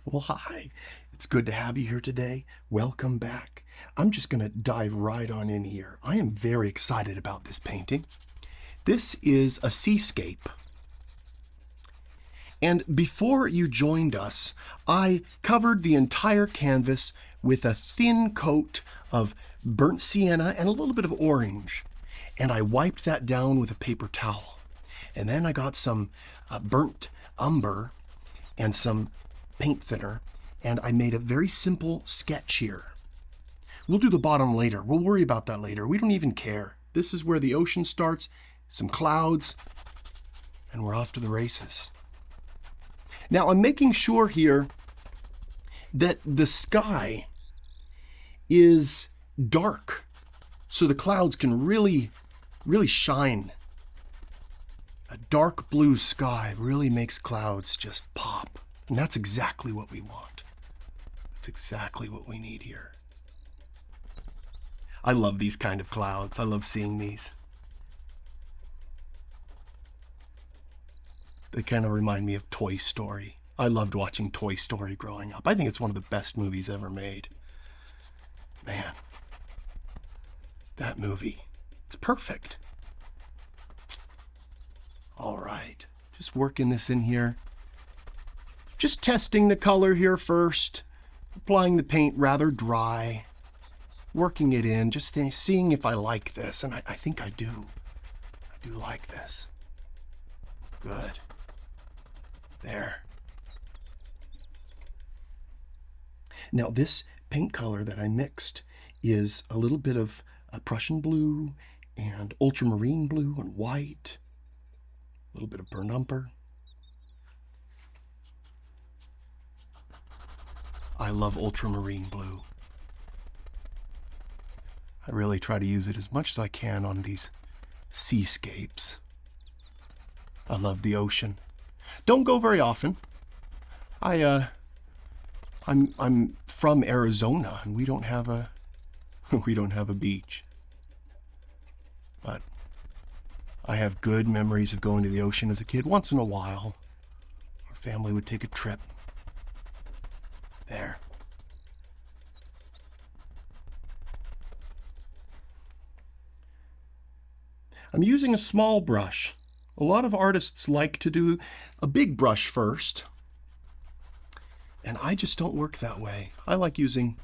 Well, hi. It's good to have you here today. Welcome back. I'm just going to dive right on in here. I am very excited about this painting. This is a seascape. And before you joined us, I covered the entire canvas with a thin coat of burnt sienna and a little bit of orange. And I wiped that down with a paper towel. And then I got some burnt umber and some paint thinner, and I made a very simple sketch here. We'll do the bottom later. We'll worry about that later. We don't even care. This is where the ocean starts, some clouds, and we're off to the races. Now, I'm making sure here that the sky is dark so the clouds can really shine. A dark blue sky really makes clouds just pop. And that's exactly what we want. That's exactly what we need here. I love these kind of clouds. I love seeing these. They kind of remind me of Toy Story. I loved watching Toy Story growing up. I think it's one of the best movies ever made. Man, that movie, it's perfect. All right, just working this in here. Just testing the color here first, applying the paint rather dry, working it in, just seeing if I like this, and I think I do. I do like this. Good. There. Now this paint color that I mixed is a little bit of Prussian blue and ultramarine blue and white, a little bit of burnt umber. I love ultramarine blue. I really try to use it as much as I can on these seascapes. I love the ocean. Don't go very often. I'm from Arizona and we don't have a beach. But I have good memories of going to the ocean as a kid. Once in a while, our family would take a trip. There. I'm using a small brush. A lot of artists like to do a big brush first, and I just don't work that way. I like using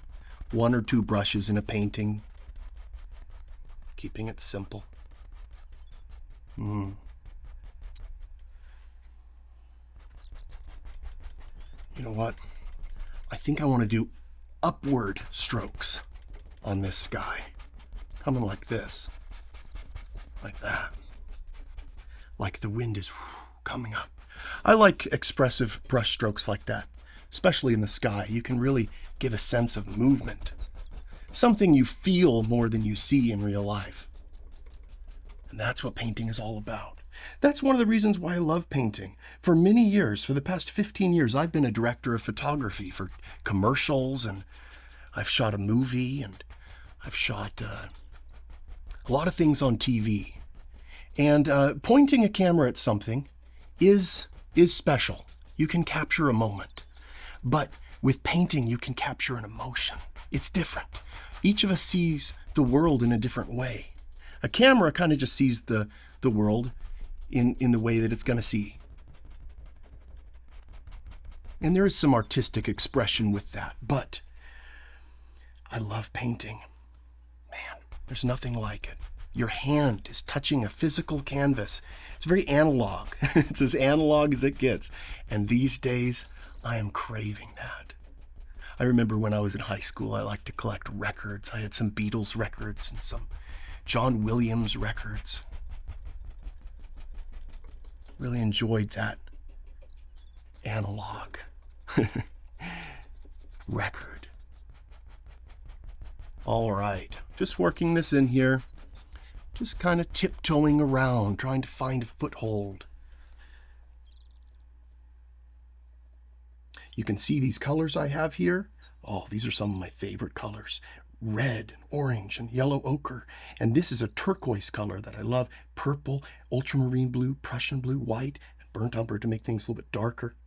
one or two brushes in a painting, keeping it simple. You know what? I think I want to do upward strokes on this sky. Coming like this. Like that. Like the wind is coming up. I like expressive brush strokes like that, especially in the sky. You can really give a sense of movement. Something you feel more than you see in real life. And that's what painting is all about. That's one of the reasons why I love painting. For many years, for the past 15 years, I've been a director of photography for commercials, and I've shot a movie, and I've shot a lot of things on TV. And pointing a camera at something is special. You can capture a moment. But with painting, you can capture an emotion. It's different. Each of us sees the world in a different way. A camera kind of just sees the world in the way that it's going to see. And there is some artistic expression with that, but I love painting. Man, there's nothing like it. Your hand is touching a physical canvas. It's very analog. It's as analog as it gets. And these days, I am craving that. I remember when I was in high school, I liked to collect records. I had some Beatles records and some John Williams records. Really enjoyed that analog record. All right, just working this in here, just kind of tiptoeing around, trying to find a foothold. You can see these colors I have here. Oh, these are some of my favorite colors. Red and orange and yellow ochre. And this is a turquoise color that I love. Purple, ultramarine blue, Prussian blue, white, and burnt umber to make things a little bit darker.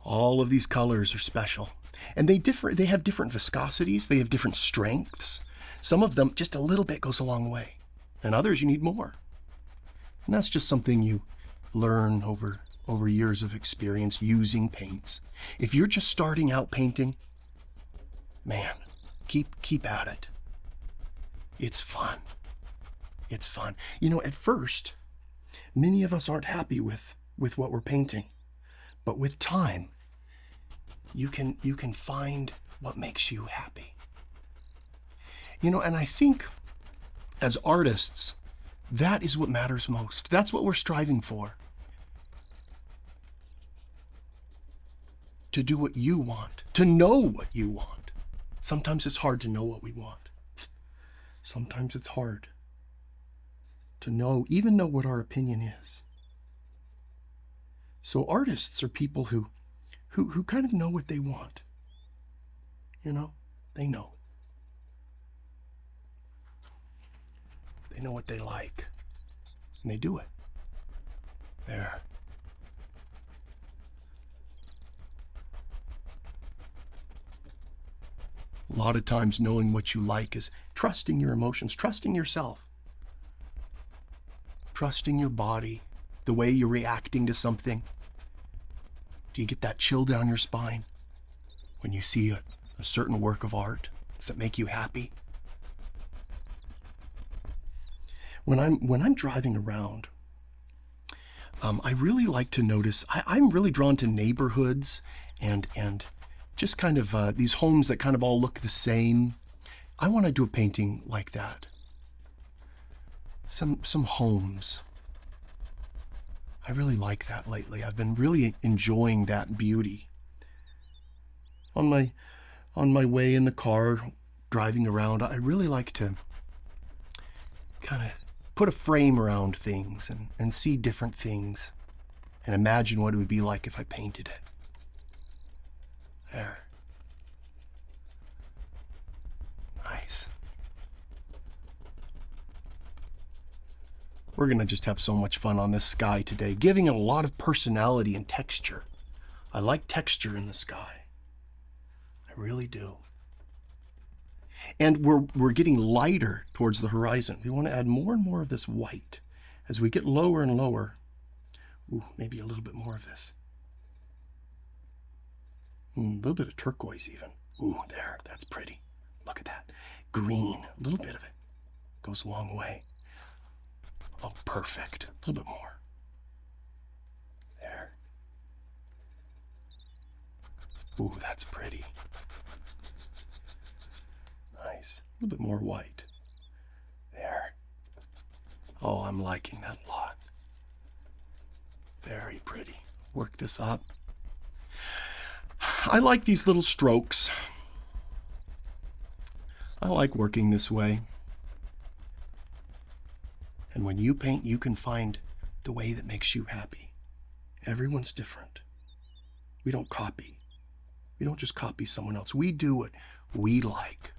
All of these colors are special. And they have different viscosities, they have different strengths. Some of them, just a little bit goes a long way. And others, you need more. And that's just something you learn over years of experience using paints. If you're just starting out painting, man, keep at it. It's fun. It's fun. You know, at first, many of us aren't happy with what we're painting. But with time, you can find what makes you happy. You know, and I think as artists, that is what matters most. That's what we're striving for. To do what you want, to know what you want. Sometimes it's hard to know what we want. Sometimes it's hard to even know what our opinion is. So artists are people who kind of know what they want. You know, they know. They know what they like, and they do it. There. A lot of times knowing what you like is trusting your emotions, trusting yourself, trusting your body, the way you're reacting to something. Do you get that chill down your spine when you see a certain work of art? Does it make you happy? When I'm driving around, I really like to notice, I'm really drawn to neighborhoods and just kind of these homes that kind of all look the same. I want to do a painting like that. Some homes. I really like that lately. I've been really enjoying that beauty. On my way in the car, driving around, I really like to kind of put a frame around things and see different things and imagine what it would be like if I painted it. There. Nice. We're going to just have so much fun on this sky today, giving it a lot of personality and texture. I like texture in the sky. I really do. And we're getting lighter towards the horizon. We want to add more and more of this white. As we get lower and lower, maybe a little bit more of this. A little bit of turquoise even. There, that's pretty. Look at that. Green, a little bit of it. Goes a long way. Oh, perfect. A little bit more. There. That's pretty. Nice. A little bit more white. There. Oh, I'm liking that a lot. Very pretty. Work this up. I like these little strokes. I like working this way. And when you paint, you can find the way that makes you happy. Everyone's different. We don't copy. We don't just copy someone else. We do what we like.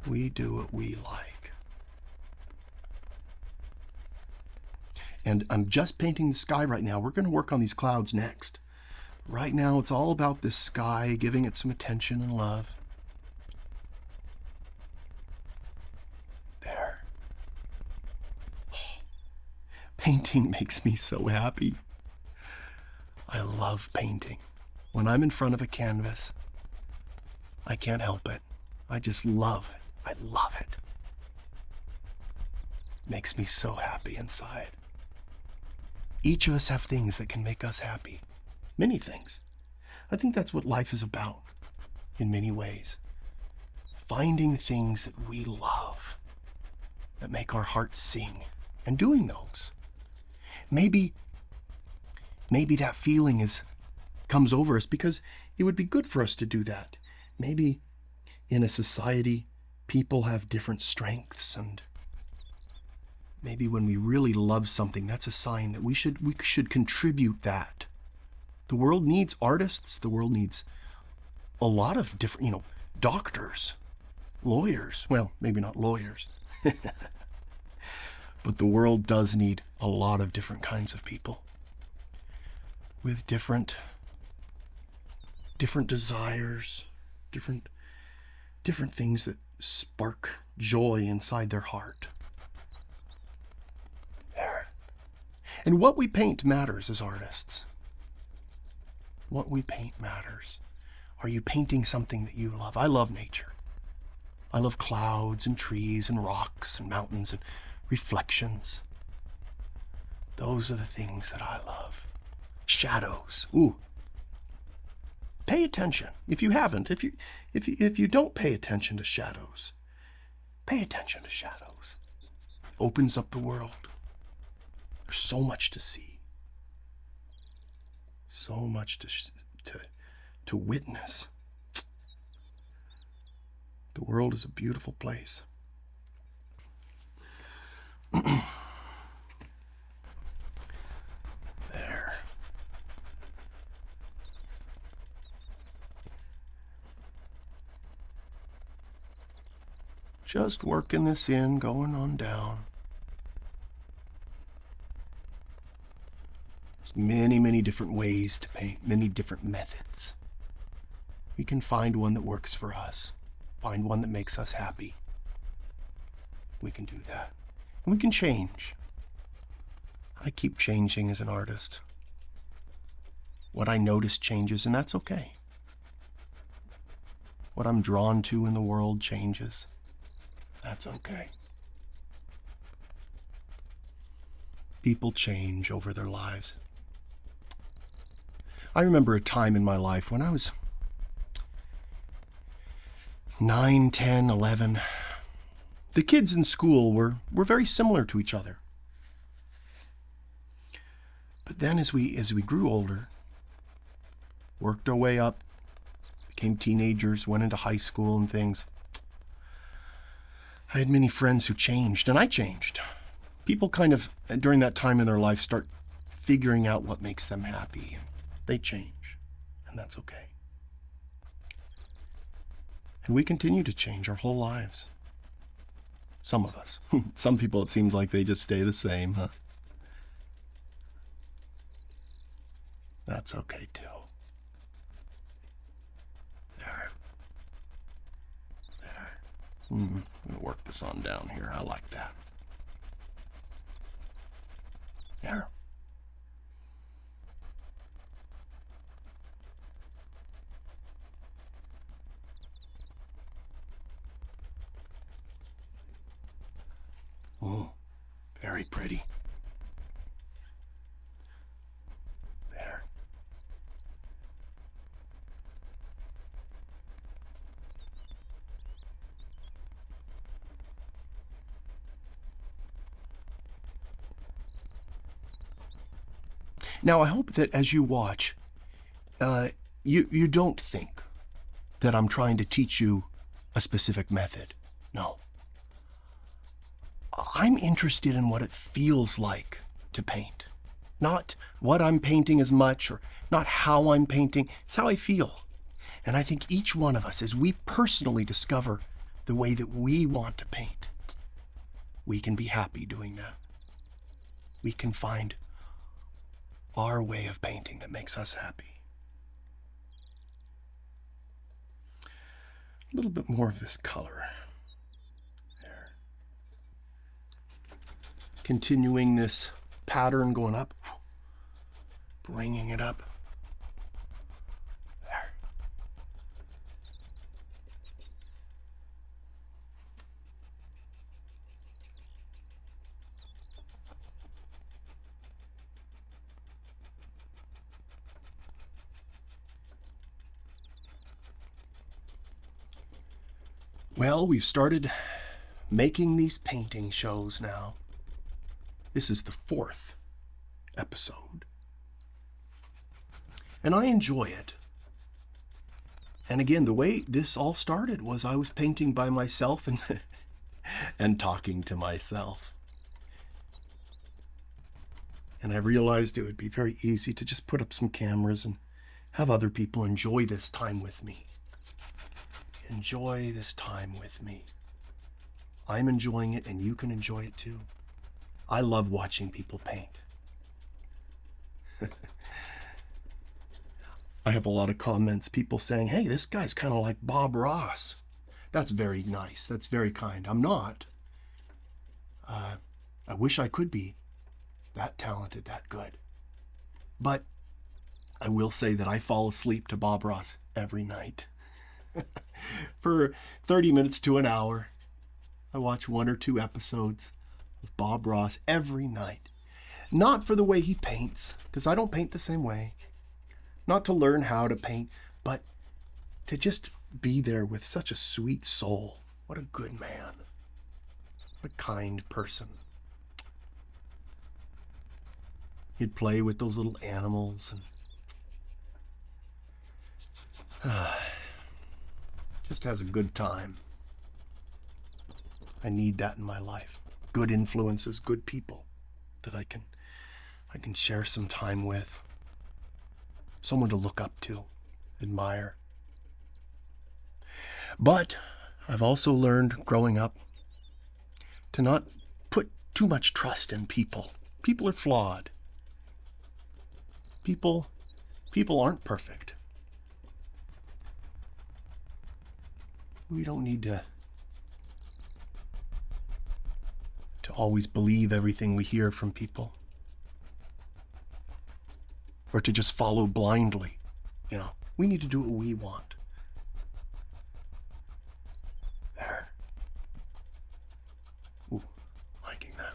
We do what we like. And I'm just painting the sky right now. We're going to work on these clouds next. Right now, it's all about this sky, giving it some attention and love. There. Oh, painting makes me so happy. I love painting. When I'm in front of a canvas, I can't help it. I just love it. I love it. Makes me so happy inside. Each of us have things that can make us happy. Many things. I think that's what life is about in many ways. Finding things that we love, that make our hearts sing, and doing those. Maybe that feeling comes over us because it would be good for us to do that. Maybe in a society, people have different strengths, and maybe when we really love something, that's a sign that we should contribute that. The world needs artists. The world needs a lot of different, doctors, lawyers. Well, maybe not lawyers. But the world does need a lot of different kinds of people. with different desires, different things that spark joy inside their heart. There. And what we paint matters as artists. What we paint matters. Are you painting something that you love? I love nature. I love clouds and trees and rocks and mountains and reflections. Those are the things that I love. Shadows. Ooh. Pay attention. If you haven't, if you don't pay attention to shadows, pay attention to shadows. Opens up the world. There's so much to see. So much to witness. The world is a beautiful place. There. Just working this in, going on down. There's many different ways to paint, many different methods. We can find one that works for us, find one that makes us happy. We can do that. And we can change. I keep changing as an artist. What I notice changes, and that's okay. What I'm drawn to in the world changes. That's okay. People change over their lives. I remember a time in my life when I was 9, 10, 11. The kids in school were very similar to each other. But then as we grew older, worked our way up, became teenagers, went into high school and things, I had many friends who changed, and I changed. People kind of, during that time in their life, start figuring out what makes them happy, and they change, and that's okay. And we continue to change our whole lives. Some of us. Some people, it seems like they just stay the same, huh? That's okay, too. There. I'm going to work this on down here. I like that. There. Oh, very pretty. There. Now, I hope that as you watch, you don't think that I'm trying to teach you a specific method. No. I'm interested in what it feels like to paint. Not what I'm painting as much, or not how I'm painting. It's how I feel. And I think each one of us, as we personally discover the way that we want to paint, we can be happy doing that. We can find our way of painting that makes us happy. A little bit more of this color. There. Continuing this pattern going up, bringing it up. There. Well, we've started making these painting shows now. This is the 4th episode. And I enjoy it. And again, the way this all started was I was painting by myself and talking to myself. And I realized it would be very easy to just put up some cameras and have other people enjoy this time with me. Enjoy this time with me. I'm enjoying it, and you can enjoy it too. I love watching people paint. I have a lot of comments, people saying, hey, this guy's kind of like Bob Ross. That's very nice. That's very kind. I'm not. I wish I could be that talented, that good. But I will say that I fall asleep to Bob Ross every night. For 30 minutes to an hour, I watch 1 or 2 episodes of Bob Ross every night. Not for the way he paints, because I don't paint the same way. Not to learn how to paint, but to just be there with such a sweet soul. What a good man. What a kind person. He'd play with those little animals and just has a good time. I need that in my life. Good influences, good people that I can share some time with. Someone to look up to, admire. But I've also learned growing up to not put too much trust in people. People are flawed. People aren't perfect. We don't need to always believe everything we hear from people. Or to just follow blindly. We need to do what we want. There. Ooh, liking that.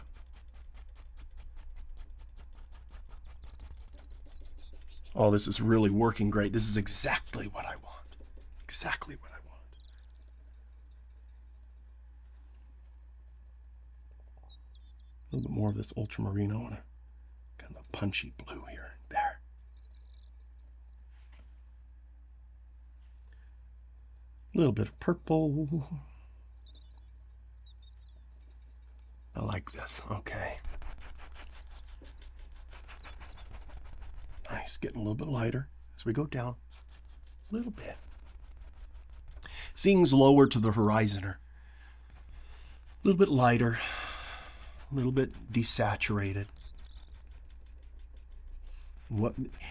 Oh, this is really working great. This is exactly what I want. Exactly what I want. A little bit more of this ultramarine. I want a kind of a punchy blue here. There. A little bit of purple. I like this. Okay. Nice. Getting a little bit lighter as we go down. A little bit. Things lower to the horizon are a little bit lighter, a little bit desaturated.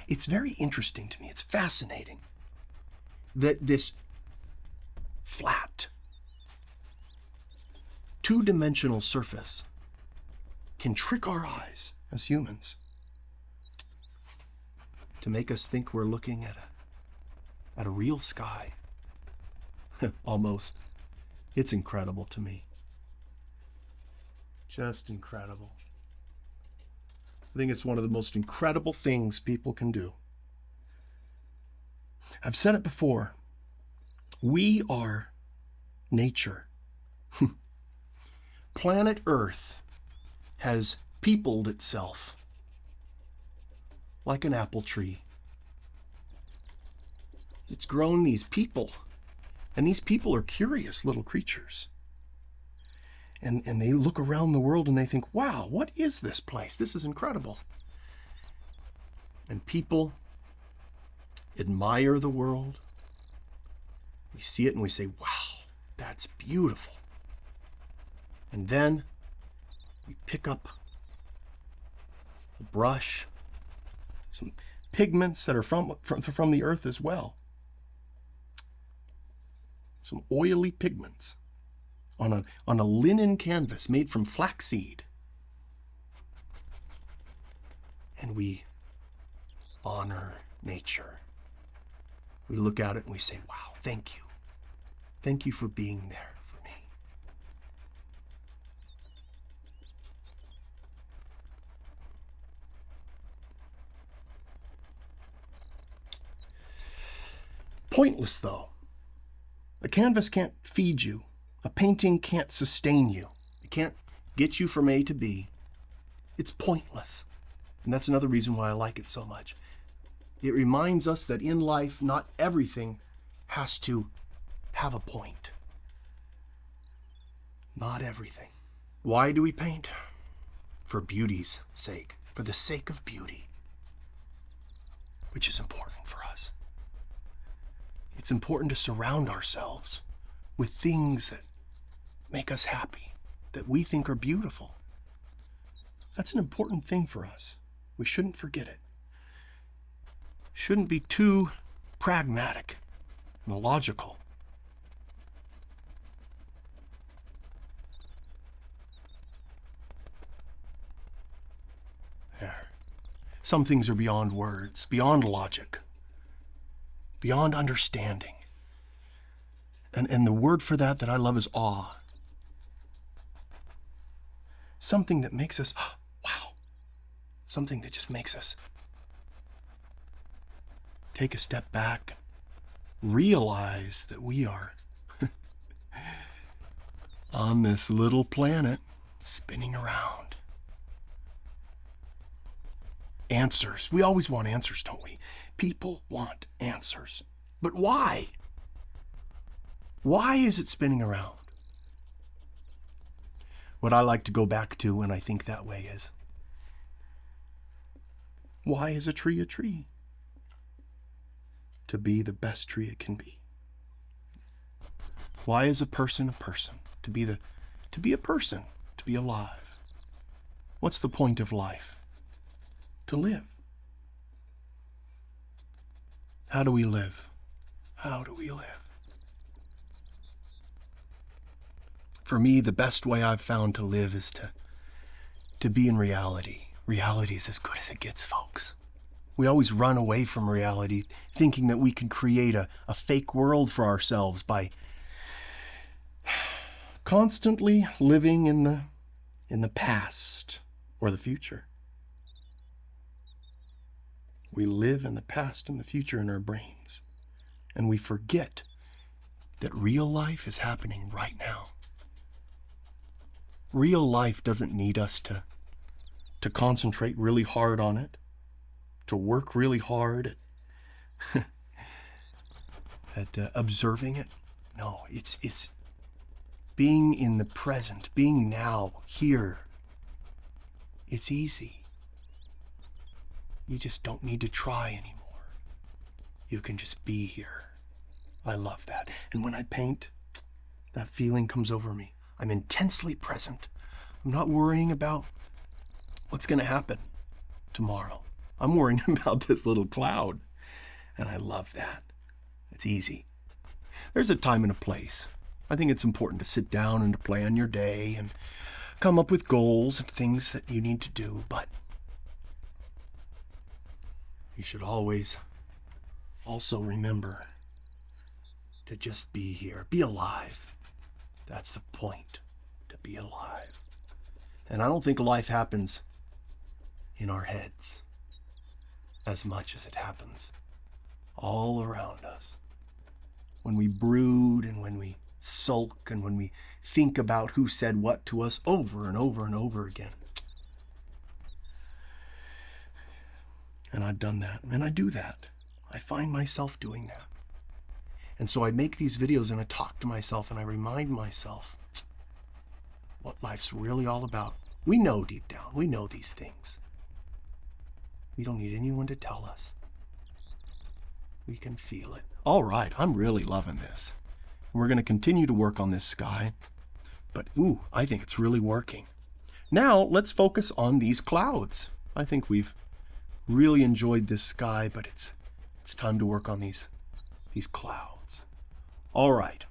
It's very interesting to me. It's fascinating that this flat, two-dimensional surface can trick our eyes as humans to make us think we're looking at a real sky. Almost. It's incredible to me. Just incredible. I think it's one of the most incredible things people can do. I've said it before. We are nature. Planet Earth has peopled itself like an apple tree. It's grown these people, and these people are curious little creatures. And they look around the world and they think, wow, what is this place? This is incredible. And people admire the world. We see it and we say, wow, that's beautiful. And then we pick up a brush, some pigments that are from the earth as well. Some oily pigments on a linen canvas made from flaxseed. And we honor nature. We look at it and we say, wow, thank you. Thank you for being there for me. Pointless, though. A canvas can't feed you. A painting can't sustain you. It can't get you from A to B. It's pointless. And that's another reason why I like it so much. It reminds us that in life, not everything has to have a point. Not everything. Why do we paint? For beauty's sake. For the sake of beauty. Which is important for us. It's important to surround ourselves with things that make us happy, that we think are beautiful. That's an important thing for us. We shouldn't forget it. Shouldn't be too pragmatic and logical. There. Some things are beyond words, beyond logic, beyond understanding. And the word for that I love is awe. Something that makes us, wow. Something that just makes us take a step back, realize that we are on this little planet spinning around. Answers. We always want answers, don't we? People want answers. But why? Why is it spinning around? What I like to go back to when I think that way is, why is a tree a tree? To be the best tree it can be. Why is a person a person? To be a person, to be alive. What's the point of life? To live. How do we live? How do we live? For me, the best way I've found to live is to be in reality. Reality is as good as it gets, folks. We always run away from reality, thinking that we can create a fake world for ourselves by constantly living in the past or the future. We live in the past and the future in our brains, and we forget that real life is happening right now. Real life doesn't need us to concentrate really hard on it, to work really hard at observing it. No, it's being in the present, being now, here. It's easy. You just don't need to try anymore. You can just be here. I love that. And when I paint, that feeling comes over me. I'm intensely present. I'm not worrying about what's going to happen tomorrow. I'm worrying about this little cloud. And I love that. It's easy. There's a time and a place. I think it's important to sit down and to plan your day and come up with goals and things that you need to do, but you should always also remember to just be here, be alive. That's the point, to be alive. And I don't think life happens in our heads as much as it happens all around us. When we brood and when we sulk and when we think about who said what to us over and over and over again. And I've done that, and I do that. I find myself doing that. And so I make these videos and I talk to myself and I remind myself what life's really all about. We know deep down, we know these things. We don't need anyone to tell us. We can feel it. All right, I'm really loving this. We're going to continue to work on this sky, but ooh, I think it's really working. Now let's focus on these clouds. I think we've really enjoyed this sky, but it's time to work on these clouds. All right.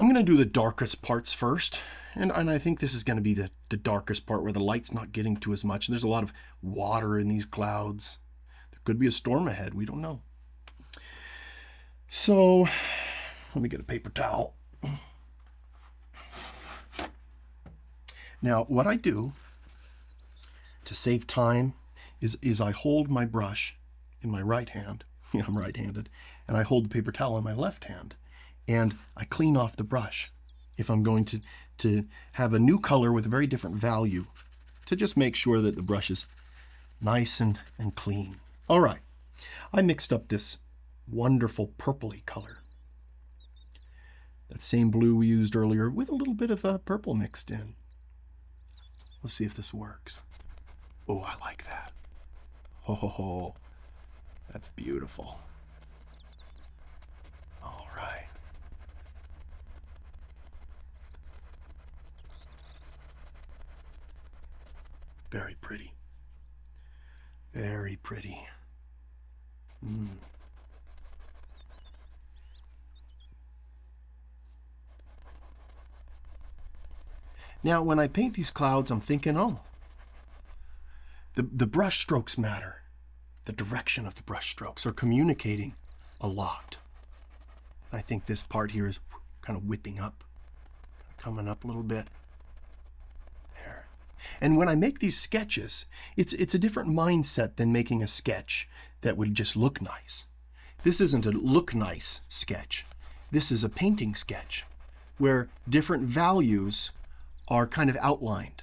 I'm going to do the darkest parts first, and I think this is going to be the darkest part where the light's not getting to as much. There's a lot of water in these clouds. There could be a storm ahead. We don't know. So let me get a paper towel. Now, what I do to save time is I hold my brush in my right hand. Yeah, I'm right-handed. And I hold the paper towel in my left hand. And I clean off the brush if I'm going to have a new color with a very different value, to just make sure that the brush is nice and clean. All right. I mixed up this wonderful purpley color. That same blue we used earlier with a little bit of purple mixed in. Let's see if this works. Oh, I like that. Oh, that's beautiful. All right. Very pretty. Very pretty. Mm. Now, when I paint these clouds, I'm thinking, oh, the brush strokes matter. The direction of the brush strokes are communicating a lot. I think this part here is kind of whipping up, coming up a little bit. There. And when I make these sketches, it's a different mindset than making a sketch that would just look nice. This isn't a look nice sketch. This is a painting sketch where different values are kind of outlined.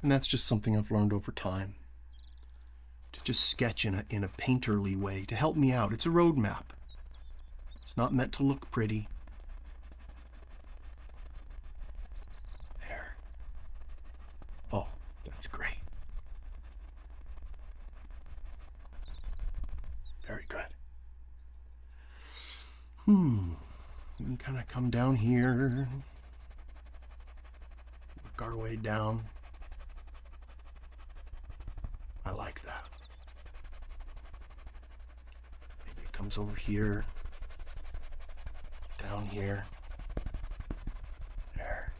And that's just something I've learned over time. To just sketch in a painterly way to help me out. It's a roadmap. It's not meant to look pretty. There. Oh, that's great. Very good. We can kind of come down here. Work our way down. I like that. Maybe it comes over here, down here, there.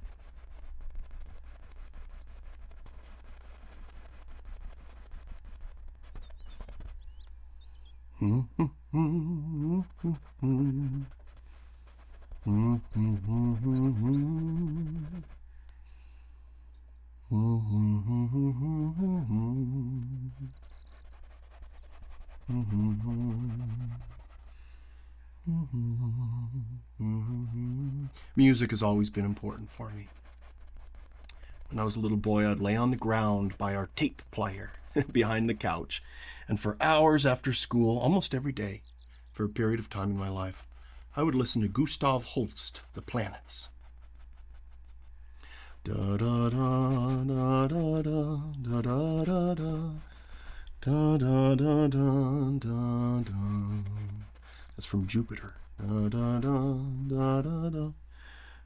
Music has always been important for me. When I was a little boy, I'd lay on the ground by our tape player behind the couch, and for hours after school, almost every day, for a period of time in my life, I would listen to Gustav Holst, The Planets. Da da da da da da da da da da da da da da. That's from Jupiter. Da da da da da da.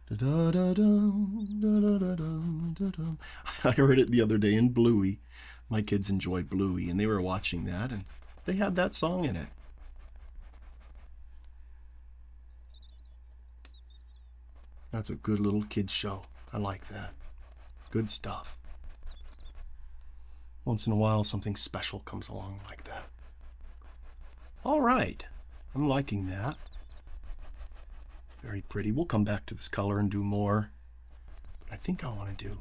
Da, da, da, da, da, da, da. I heard it the other day in Bluey. My kids enjoy Bluey, and they were watching that, and they had that song in it. That's a good little kid show. I like that. Good stuff. Once in a while, something special comes along like that. All right. I'm liking that. Very pretty. We'll come back to this color and do more. But I think I want to do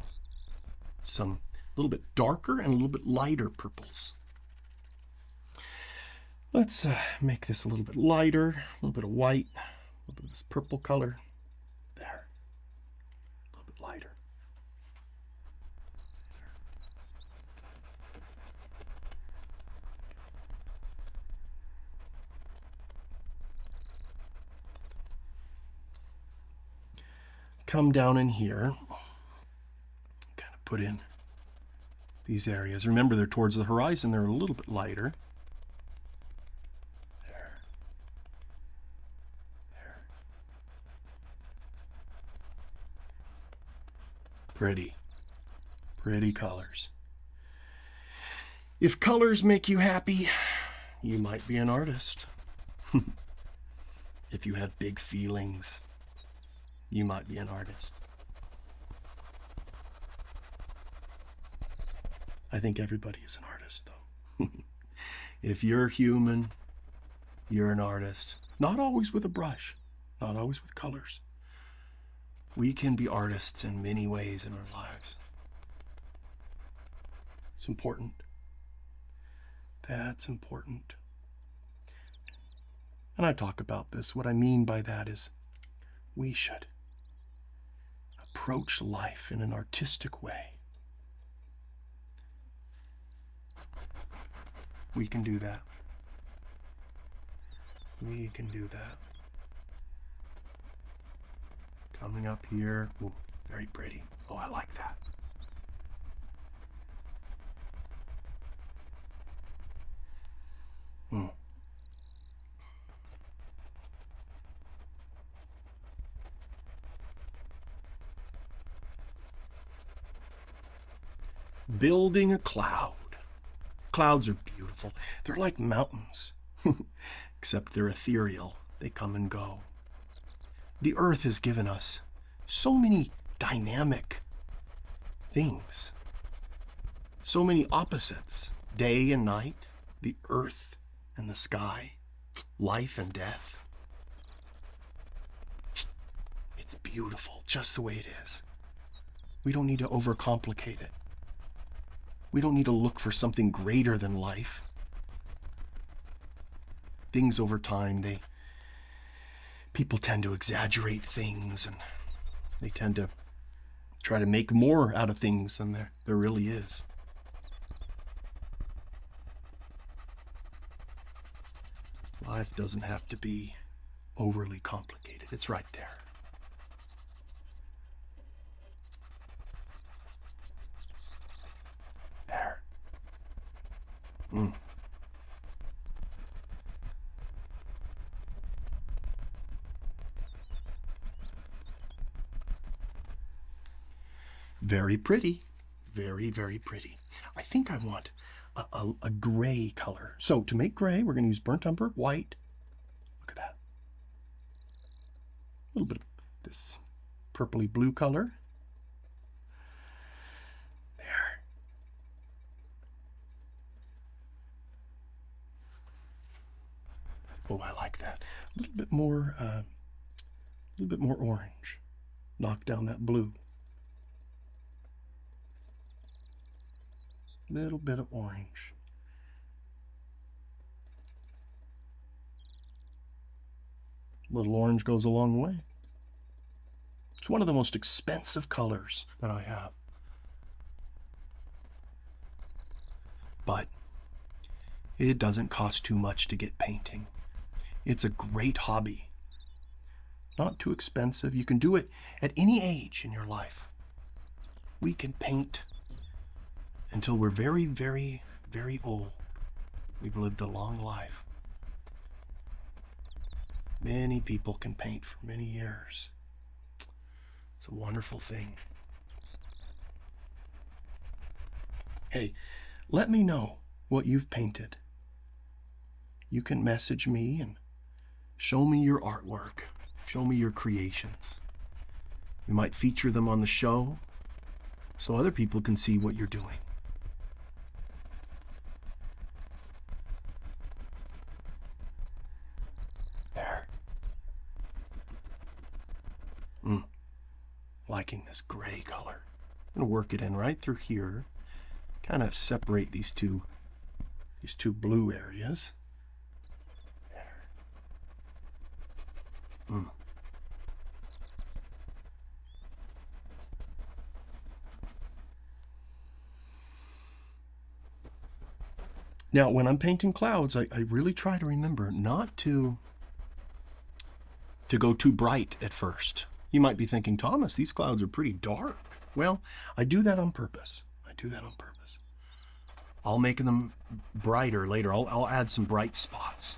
some a little bit darker and a little bit lighter purples. Let's make this a little bit lighter, a little bit of white, a little bit of this purple color. There. A little bit lighter. Come down in here, kind of put in these areas. Remember, they're towards the horizon. They're a little bit lighter. There. There. Pretty. Pretty colors. If colors make you happy, you might be an artist. If you have big feelings, you might be an artist. I think everybody is an artist, though. If you're human, you're an artist. Not always with a brush, not always with colors. We can be artists in many ways in our lives. It's important. That's important. And I talk about this. What I mean by that is we should approach life in an artistic way. We can do that. We can do that. Coming up here. Ooh, very pretty. Oh, I like that. Building a cloud. Clouds are beautiful. They're like mountains, except they're ethereal. They come and go. The earth has given us so many dynamic things, so many opposites, day and night, the earth and the sky, life and death. It's beautiful just the way it is. We don't need to overcomplicate it. We don't need to look for something greater than life. Things over time, people tend to exaggerate things, and they tend to try to make more out of things than there really is. Life doesn't have to be overly complicated. It's right there. There. Very pretty. Very, very pretty. I think I want a gray color. So to make gray, we're going to use burnt umber, white. Look at that. A little bit of this purpley blue color. There. Oh, I like that. A little bit more orange. Knock down that blue. Little bit of orange. A little orange goes a long way. It's one of the most expensive colors that I have. But it doesn't cost too much to get painting. It's a great hobby. Not too expensive. You can do it at any age in your life. We can paint until we're very, very, very old. We've lived a long life. Many people can paint for many years. It's a wonderful thing. Hey, let me know what you've painted. You can message me and show me your artwork. Show me your creations. We might feature them on the show so other people can see what you're doing. Liking this gray color. I'm going to work it in right through here. Kind of separate these two blue areas. There. Now, when I'm painting clouds, I really try to remember not to go too bright at first. You might be thinking, Thomas, these clouds are pretty dark. Well, I do that on purpose. I'll make them brighter later. I'll add some bright spots.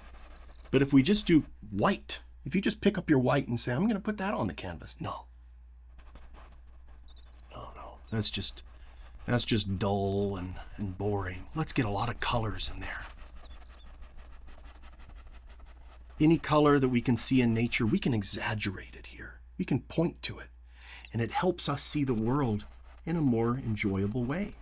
But if we just do white, if you just pick up your white and say, I'm going to put that on the canvas. No. That's just dull and boring. Let's get a lot of colors in there. Any color that we can see in nature, we can exaggerate it here. We can point to it, and it helps us see the world in a more enjoyable way.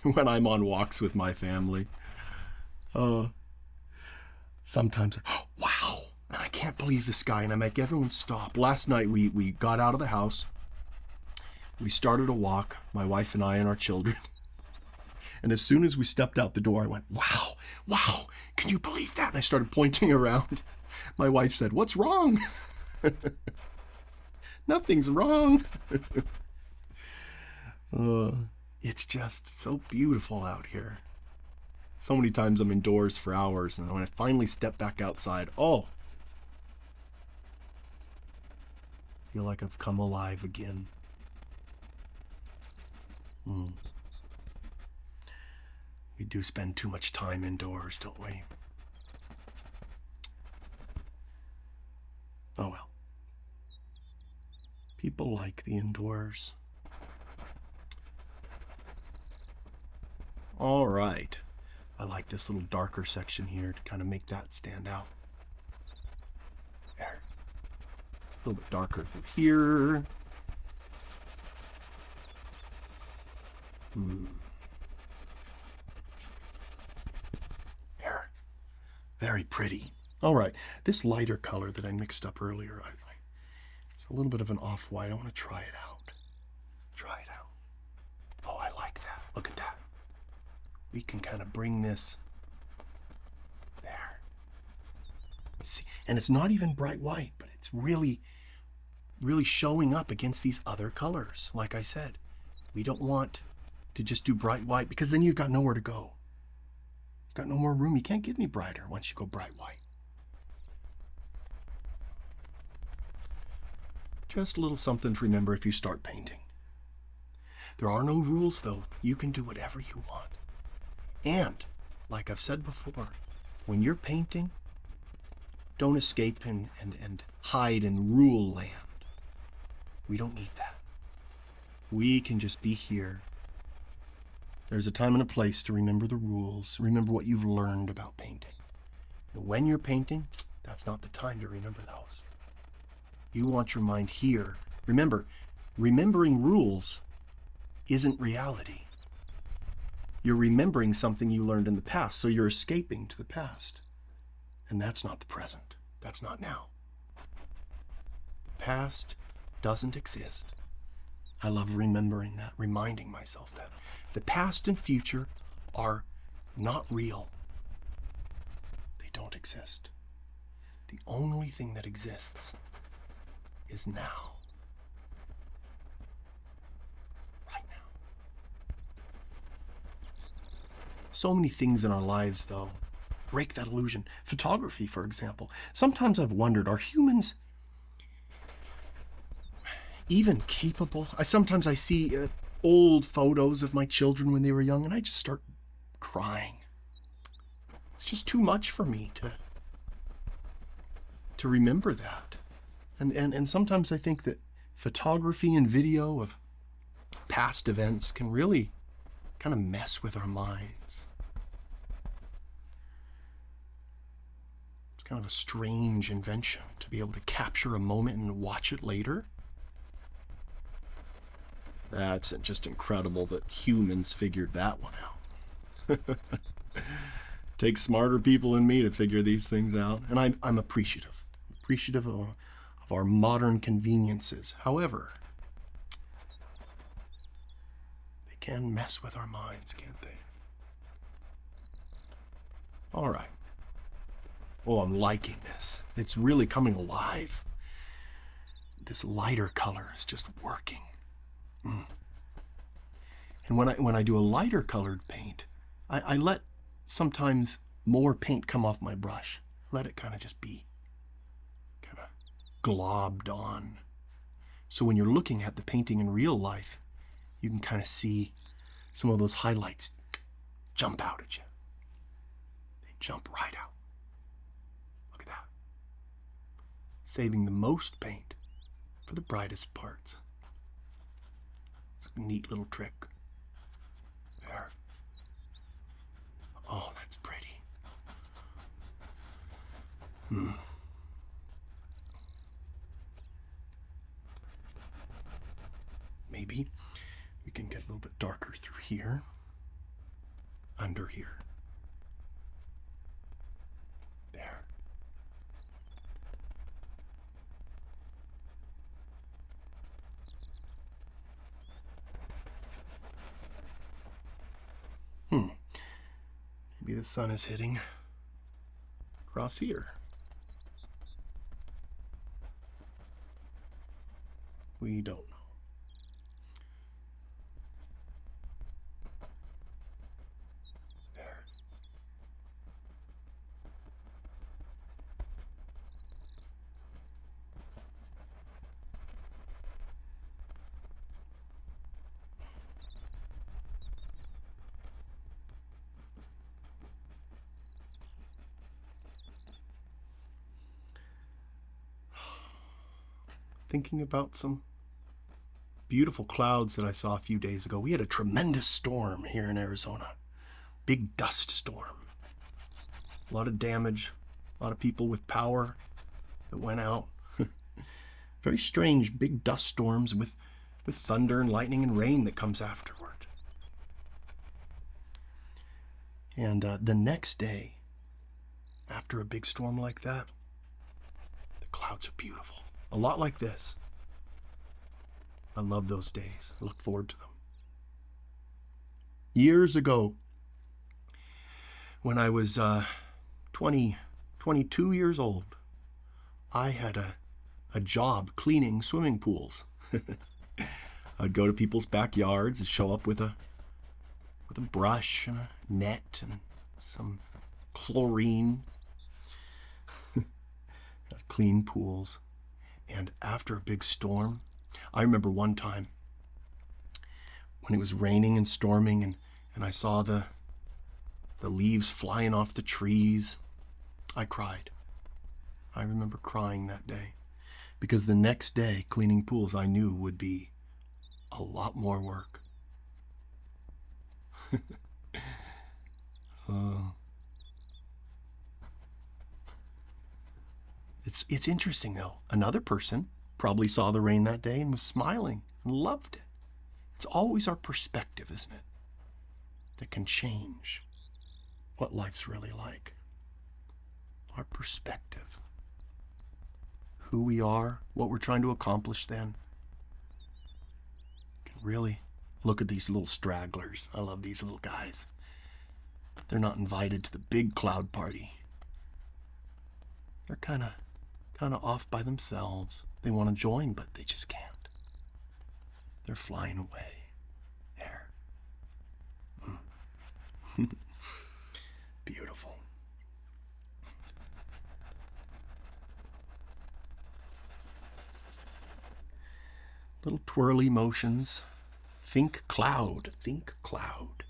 When I'm on walks with my family, sometimes, wow, I can't believe the sky, and I make everyone stop. Last night we got out of the house, we started a walk, my wife and I and our children, and as soon as we stepped out the door, I went, wow, can you believe that? And I started pointing around. My wife said, what's wrong? Nothing's wrong. It's just so beautiful out here. So many times I'm indoors for hours, and when I finally step back outside, I feel like I've come alive again. We do spend too much time indoors, don't we? Oh well. People like the indoors. All right. I like this little darker section here to kind of make that stand out. There. A little bit darker through here. There. Very pretty. All right. This lighter color that I mixed up earlier, it's a little bit of an off-white. I want to try it out. Try it out. Oh, I like that. Look at that. We can kind of bring this there. See, and it's not even bright white, but it's really showing up against these other colors. Like I said, we don't want to just do bright white because then you've got nowhere to go. You've got no more room. You can't get any brighter once you go bright white. Just a little something to remember if you start painting. There are no rules, though. You can do whatever you want. And, like I've said before, when you're painting, don't escape and hide in rule land. We don't need that. We can just be here. There's a time and a place to remember the rules, remember what you've learned about painting. And when you're painting, that's not the time to remember those. You want your mind here. Remember, remembering rules isn't reality. You're remembering something you learned in the past, so you're escaping to the past. And that's not the present. That's not now. The past doesn't exist. I love remembering that, reminding myself that. The past and future are not real. They don't exist. The only thing that exists is now. So many things in our lives, though, break that illusion. Photography, for example. Sometimes I've wondered, are humans even capable? Sometimes I see old photos of my children when they were young, and I just start crying. It's just too much for me to remember that. And sometimes I think that photography and video of past events can really kind of mess with our minds. It's kind of a strange invention to be able to capture a moment and watch it later. That's just incredible that humans figured that one out. Takes smarter people than me to figure these things out. And I'm appreciative of our modern conveniences. However, they can mess with our minds, can't they? All right. Oh, I'm liking this. It's really coming alive. This lighter color is just working. And when I do a lighter colored paint, I let sometimes more paint come off my brush. Let it kind of just be kind of globbed on. So when you're looking at the painting in real life, you can kind of see some of those highlights jump out at you. They jump right out. Look at that. Saving the most paint for the brightest parts. It's a neat little trick. There. Oh, that's pretty. Maybe we can get a little bit darker through here, under here. There. Maybe the sun is hitting across here. We don't know. There. Thinking about some beautiful clouds that I saw a few days ago. We had a tremendous storm here in Arizona. big dust storm. A lot of damage, a lot of people with power that went out. Very strange big dust storms with thunder and lightning and rain that comes afterward. And the next day, after a big storm like that, the clouds are beautiful. A lot like this. I love those days. I look forward to them. Years ago, when I was 22 years old, I had a job cleaning swimming pools. I'd go to people's backyards and show up with a brush and a net and some chlorine. I'd clean pools. And after a big storm, I remember one time when it was raining and storming and I saw the leaves flying off the trees, I cried. I remember crying that day because the next day cleaning pools I knew would be a lot more work. It's interesting though. Another person probably saw the rain that day and was smiling and loved it. It's always our perspective, isn't it, that can change what life's really like. Our perspective. Who we are, what we're trying to accomplish then. Can really look at these little stragglers. I love these little guys. They're not invited to the big cloud party. They're kind of off by themselves. They want to join, but they just can't. They're flying away. There. Beautiful. Little twirly motions. Think cloud. Think cloud.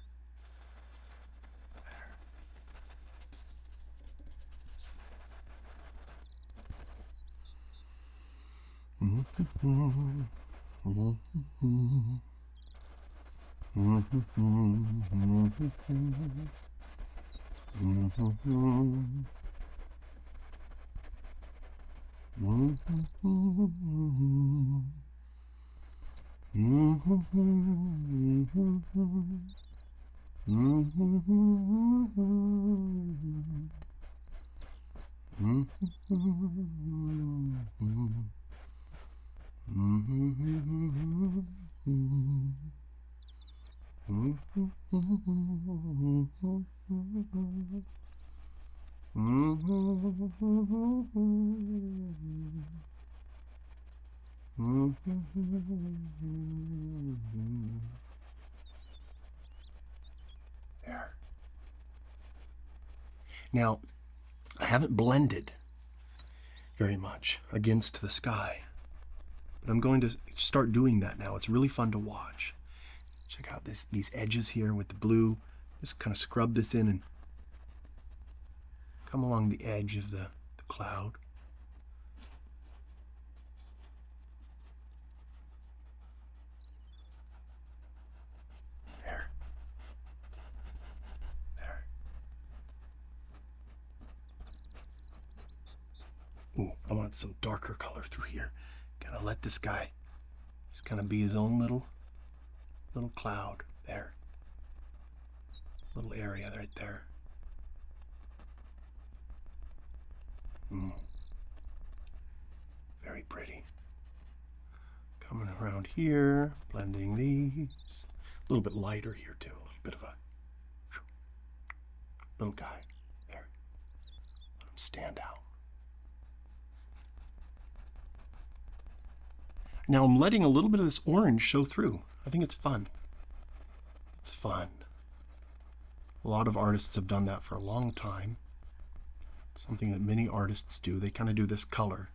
There. Now, I haven't blended very much against the sky, but I'm going to start doing that now. It's really fun to watch. Check out these edges here with the blue. Just kind of scrub this in and come along the edge of the cloud. There. There. Ooh, I want some darker color through here. Kind of let this guy just kind of be his own little cloud there. Little area right there. Very pretty. Coming around here, blending these. A little bit lighter here too. A little bit of a little guy there. Let him stand out. Now I'm letting a little bit of this orange show through. I think it's fun. It's fun. A lot of artists have done that for a long time. Something that many artists do. They kind of do this color.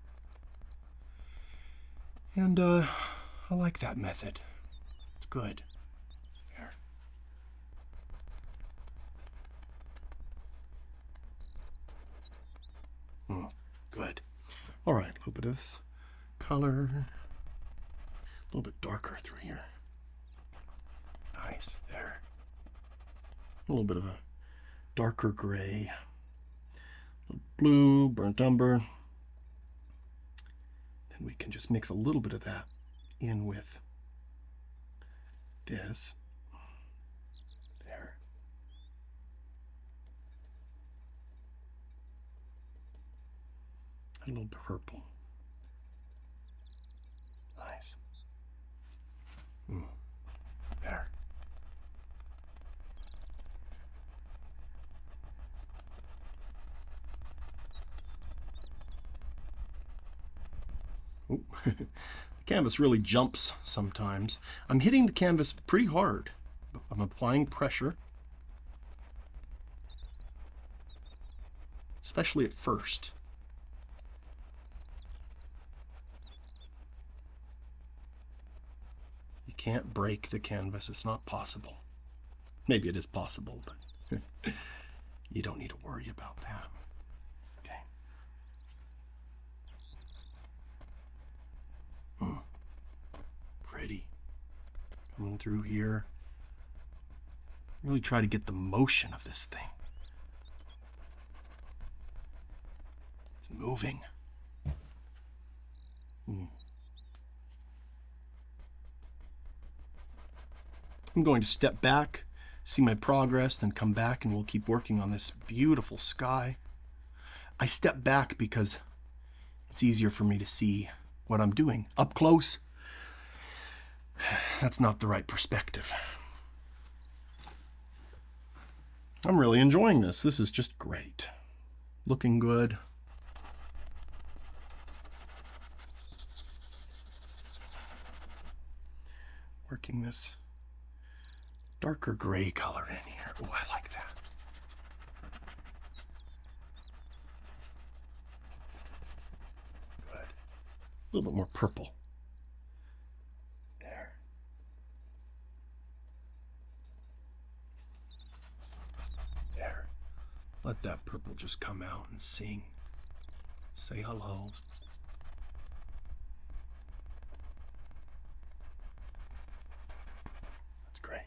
And I like that method. It's good. Here. Good. All right, a little bit of this color. A little bit darker through here. Nice, there. A little bit of a darker gray, blue, burnt umber. Then we can just mix a little bit of that in with this. There. A little purple. Nice. There. Oh, the canvas really jumps sometimes. I'm hitting the canvas pretty hard. I'm applying pressure, especially at first. You can't break the canvas. It's not possible. Maybe it is possible, but you don't need to worry about that. Okay. Pretty. Coming through here. Really try to get the motion of this thing. It's moving. I'm going to step back, see my progress, then come back and we'll keep working on this beautiful sky. I step back because it's easier for me to see what I'm doing. Up close, that's not the right perspective. I'm really enjoying this. This is just great. Looking good. Working this darker gray color in here. Oh, I like that. Good. A little bit more purple. There. There. Let that purple just come out and sing. Say hello. That's great.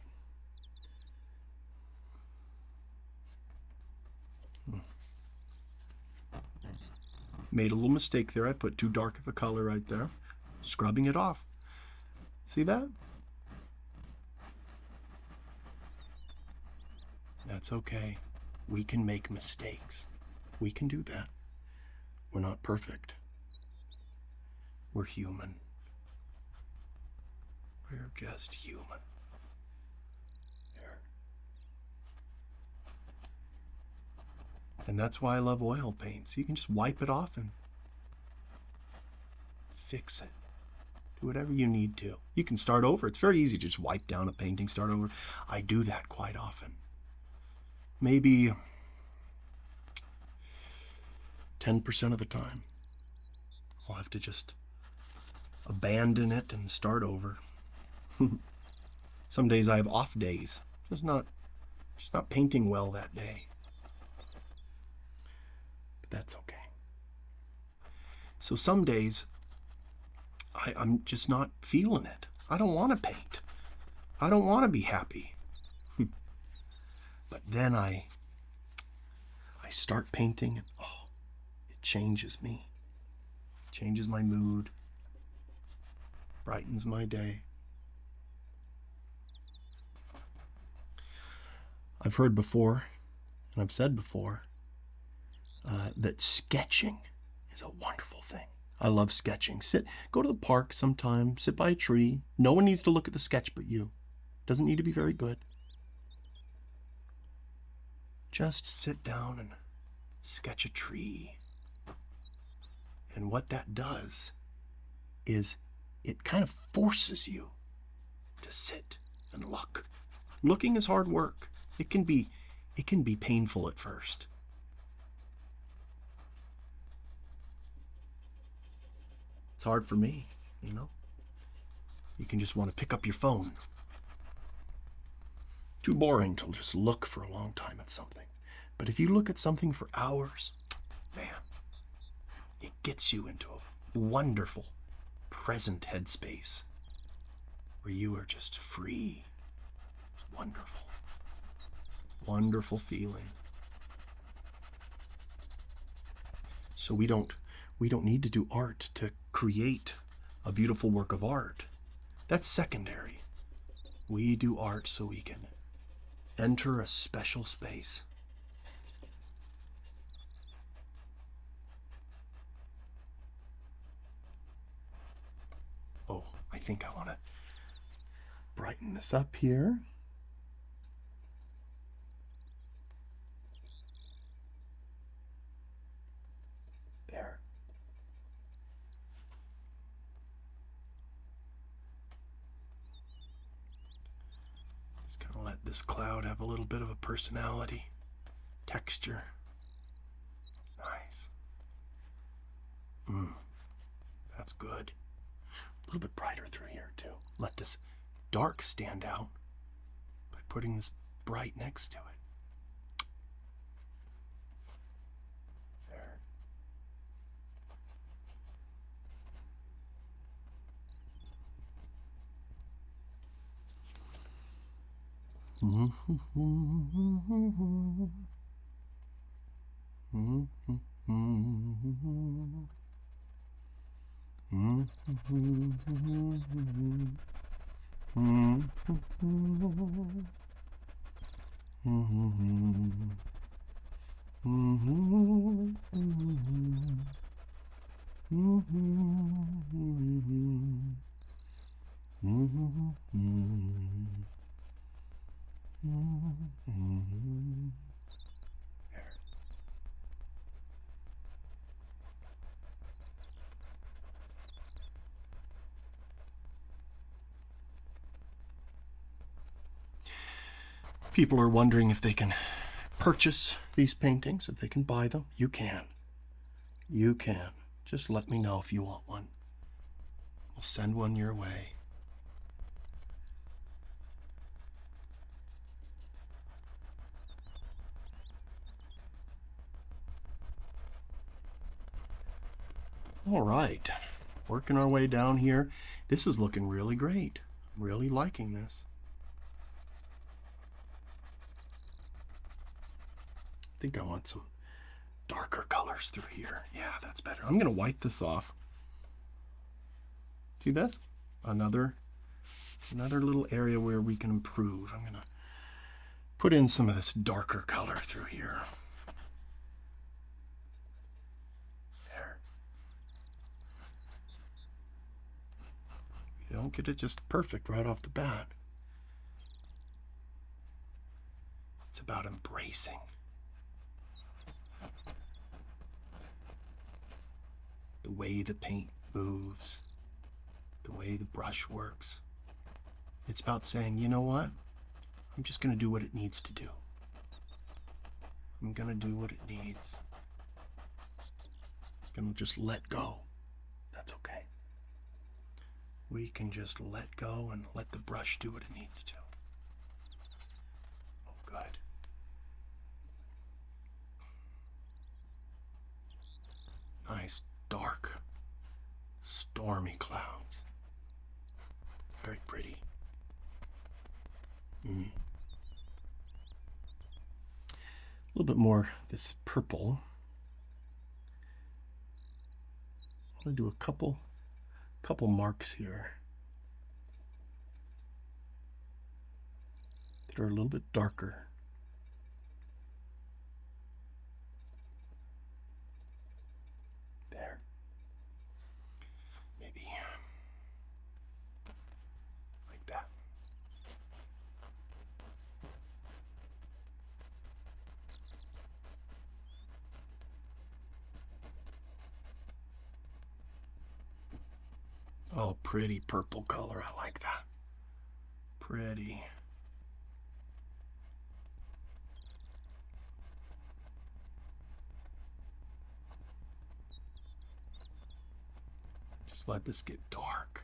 Made a little mistake there. I put too dark of a color right there. Scrubbing it off. See that? That's okay. We can make mistakes. We can do that. We're not perfect. We're human. We're just human. There. And that's why I love oil paints. You can just wipe it off and fix it. Do whatever you need to. You can start over. It's very easy to just wipe down a painting, start over. I do that quite often. Maybe 10% of the time. I'll have to just abandon it and start over. Some days I have off days. Just not painting well that day. But that's okay. So some days I'm just not feeling it. I don't want to paint. I don't want to be happy. But then I start painting and it changes me. Changes my mood. Brightens my day. I've heard before, and I've said before, that sketching is a wonderful thing. I love sketching. Go to the park sometime, sit by a tree. No one needs to look at the sketch but you. Doesn't need to be very good. Just sit down and sketch a tree. And what that does is it kind of forces you to sit and look. Looking is hard work. It can be painful at first. It's hard for me, you know. You can just want to pick up your phone. Too boring to just look for a long time at something. But if you look at something for hours, man, it gets you into a wonderful present headspace where you are just free. It's wonderful. Wonderful feeling. So we don't need to do art to create a beautiful work of art. That's secondary. We do art so we can enter a special space. Oh, I think I want to brighten this up here. There. Just kind of let this cloud have a little bit of a personality, texture. Nice. That's good. A little bit brighter through here too. Let this dark stand out by putting this bright next to it. There. People are wondering if they can purchase these paintings, if they can buy them. You can. You can. Just let me know if you want one. We'll send one your way. All right, working our way down here. This is looking really great. I'm really liking this. I think I want some darker colors through here. Yeah, that's better. I'm going to wipe this off. See this? Another little area where we can improve. I'm going to put in some of this darker color through here. There. You don't get it just perfect right off the bat. It's about embracing. The way the paint moves, the way the brush works. It's about saying, you know what? I'm just going to do what it needs to do. I'm going to do what it needs. I'm going to just let go. That's okay. We can just let go and let the brush do what it needs to. Oh, good. Nice, dark, stormy clouds. Very pretty. A little bit more this purple. I'm going to do a couple marks here that are a little bit darker. There. Maybe like that. Oh, pretty purple color. I like that. Pretty. Just let this get dark.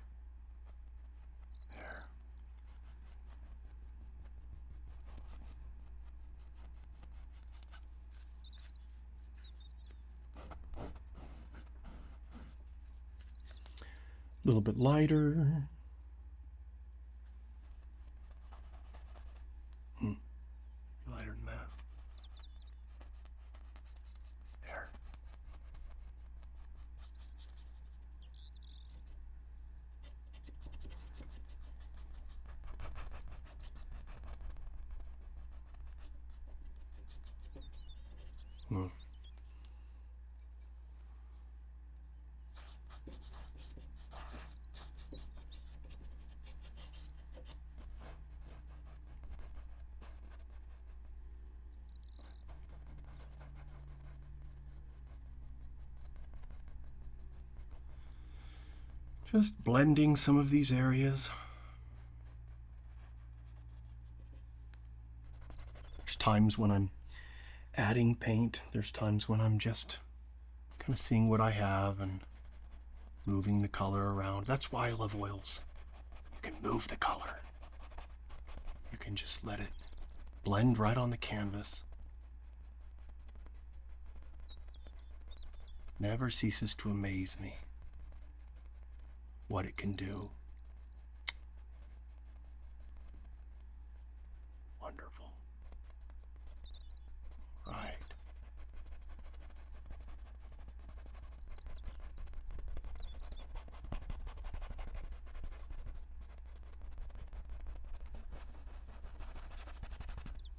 There. A little bit lighter. Lighter than that. There. Just blending some of these areas. There's times when I'm adding paint. There's times when I'm just kind of seeing what I have and moving the color around. That's why I love oils. You can move the color. You can just let it blend right on the canvas. Never ceases to amaze me what it can do. Wonderful. Right.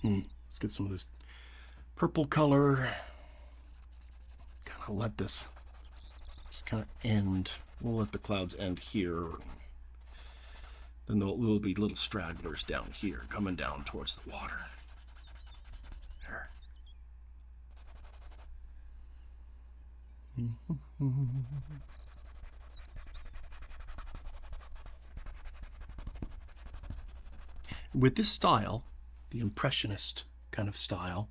Let's get some of this purple color. Kind of let this just kind of end. We'll let the clouds end here. Then there'll be little stragglers down here coming down towards the water. There. With this style, the Impressionist kind of style,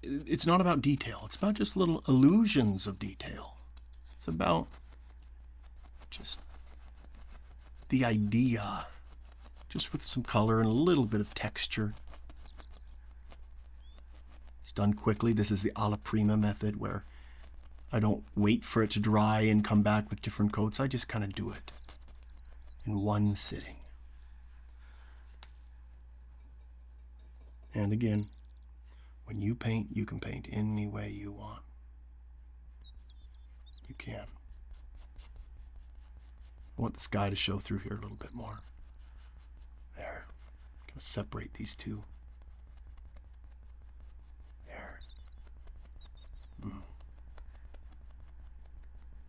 it's not about detail. It's about just little illusions of detail. It's about just the idea, just with some color and a little bit of texture. It's done quickly. This is the alla prima method, where I don't wait for it to dry and come back with different coats. I just kind of do it in one sitting. And again, when you paint, you can paint any way you want. You can. I want the sky to show through here a little bit more. There. I'm going to separate these two. There.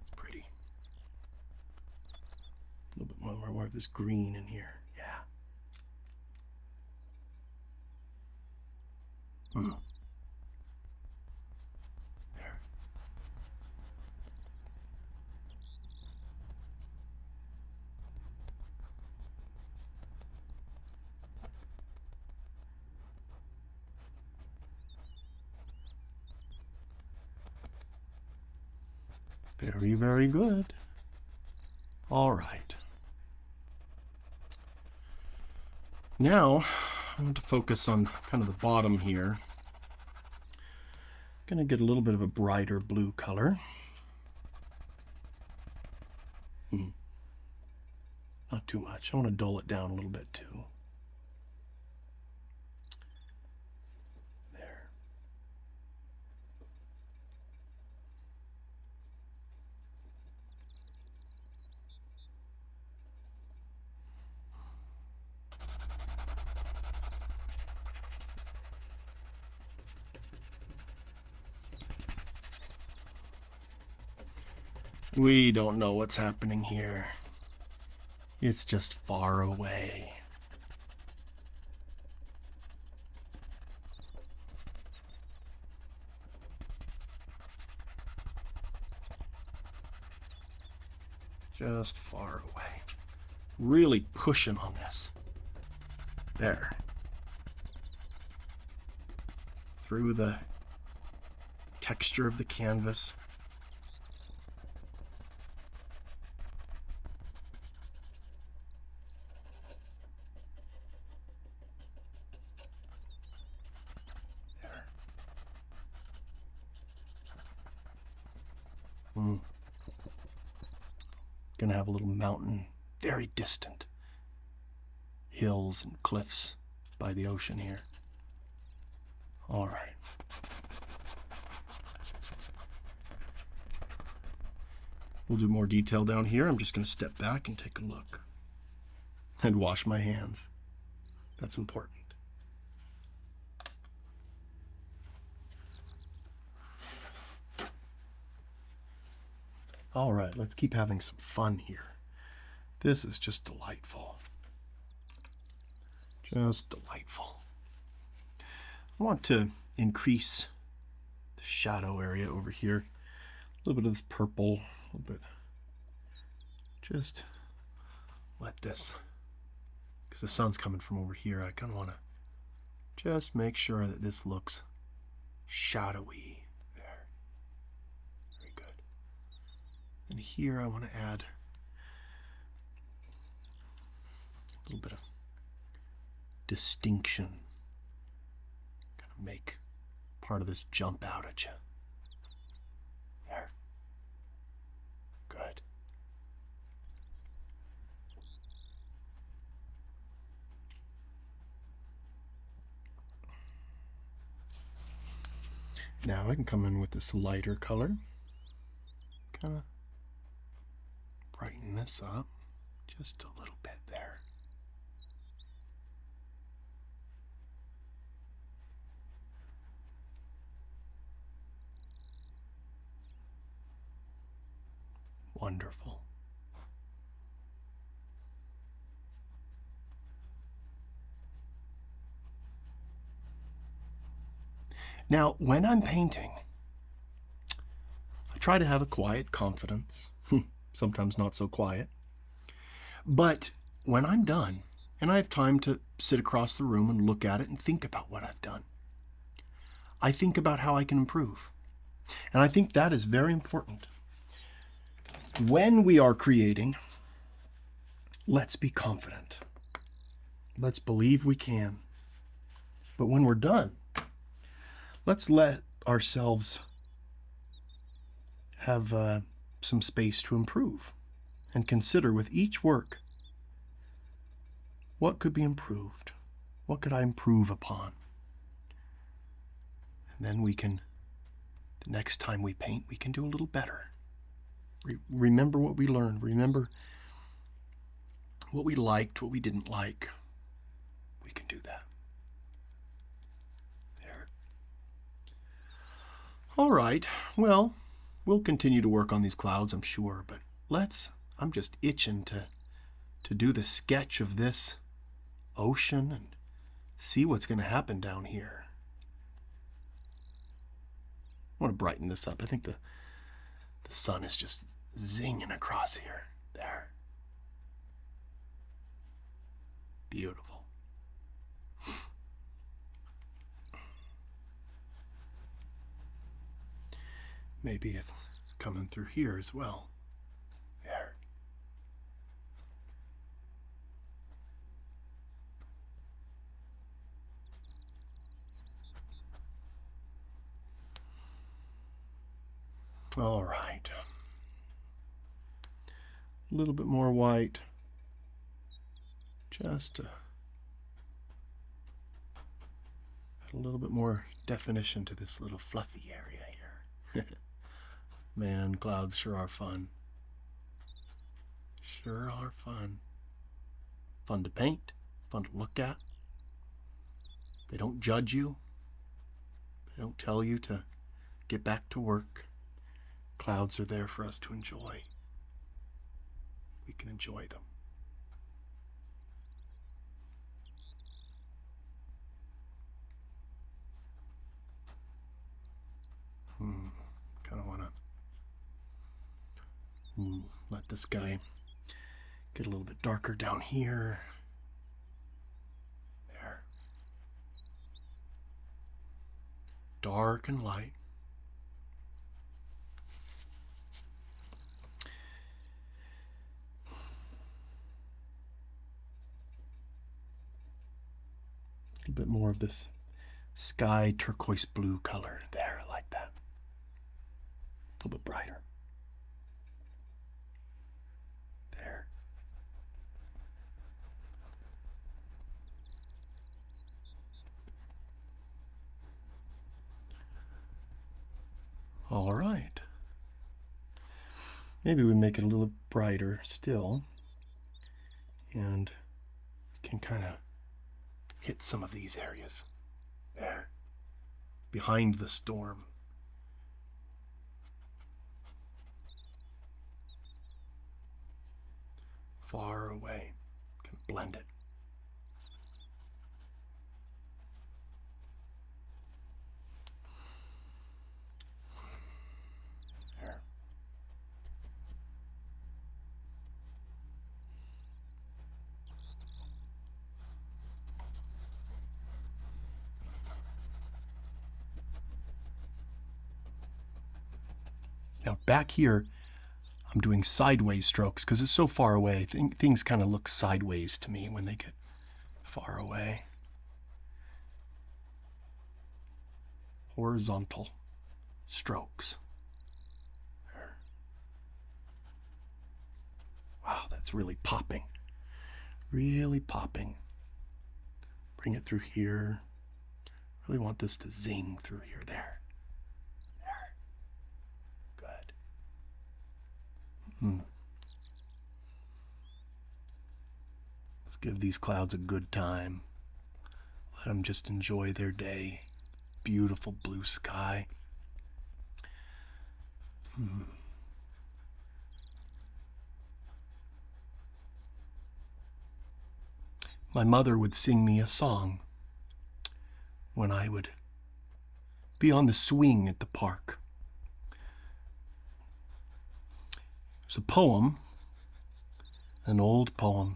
It's pretty. A little bit more of this green in here. Yeah. There. Very, very good. All right. Now, I want to focus on kind of the bottom here. I'm going to get a little bit of a brighter blue color. Not too much. I want to dull it down a little bit too. There. We don't know what's happening here. It's just far away. Just far away. Really pushing on this. There. Through the texture of the canvas. Gonna have a little mountain, very distant. Hills and cliffs by the ocean here. All right. We'll do more detail down here. I'm just gonna step back and take a look. And wash my hands. That's important. All right, let's keep having some fun here. This is just delightful. Just delightful. I want to increase the shadow area over here. little bit of this purple, a little bit. Just let this, because the sun's coming from over here, I kind of want to just make sure that this looks shadowy. There. Very good. And here I want to add a little bit of distinction. Kind of make part of this jump out at you. There. Good. Now I can come in with this lighter color. Kind of brighten this up just a little bit there. Wonderful. Now, when I'm painting, I try to have a quiet confidence, sometimes not so quiet. But when I'm done, and I have time to sit across the room and look at it and think about what I've done, I think about how I can improve. And I think that is very important. When we are creating, let's be confident. Let's believe we can. But when we're done, let's let ourselves have some space to improve and consider with each work, what could be improved? What could I improve upon? And then we can, the next time we paint, we can do a little better. Remember what we learned. Remember what we liked, what we didn't like. We can do that. There. All right. Well, we'll continue to work on these clouds, I'm sure, but I'm just itching to do the sketch of this ocean and see what's going to happen down here. I want to brighten this up. I think the sun is just zinging across here. There. Beautiful. Maybe it's coming through here as well. There. All right. A little bit more white. Just to add a little bit more definition to this little fluffy area here. Man, clouds sure are fun. Sure are fun. Fun to paint, fun to look at. They don't judge you. They don't tell you to get back to work. Clouds are there for us to enjoy. We can enjoy them. Kind of want to let this guy get a little bit darker down here. There. Dark and light. A little bit more of this sky turquoise blue color there. I like that. A little bit brighter. There. All right. Maybe we make it a little brighter still, and we can kind of hit some of these areas. There. Behind the storm. Far away. Kind of blend it. There. Now back here, I'm doing sideways strokes because it's so far away. Things kind of look sideways to me when they get far away. Horizontal strokes. There. Wow, that's really popping. Really popping. Bring it through here. Really want this to zing through here. There. Good. Let's give these clouds a good time. Let them just enjoy their day. Beautiful blue sky. My mother would sing me a song when I would be on the swing at the park. It's a poem, an old poem.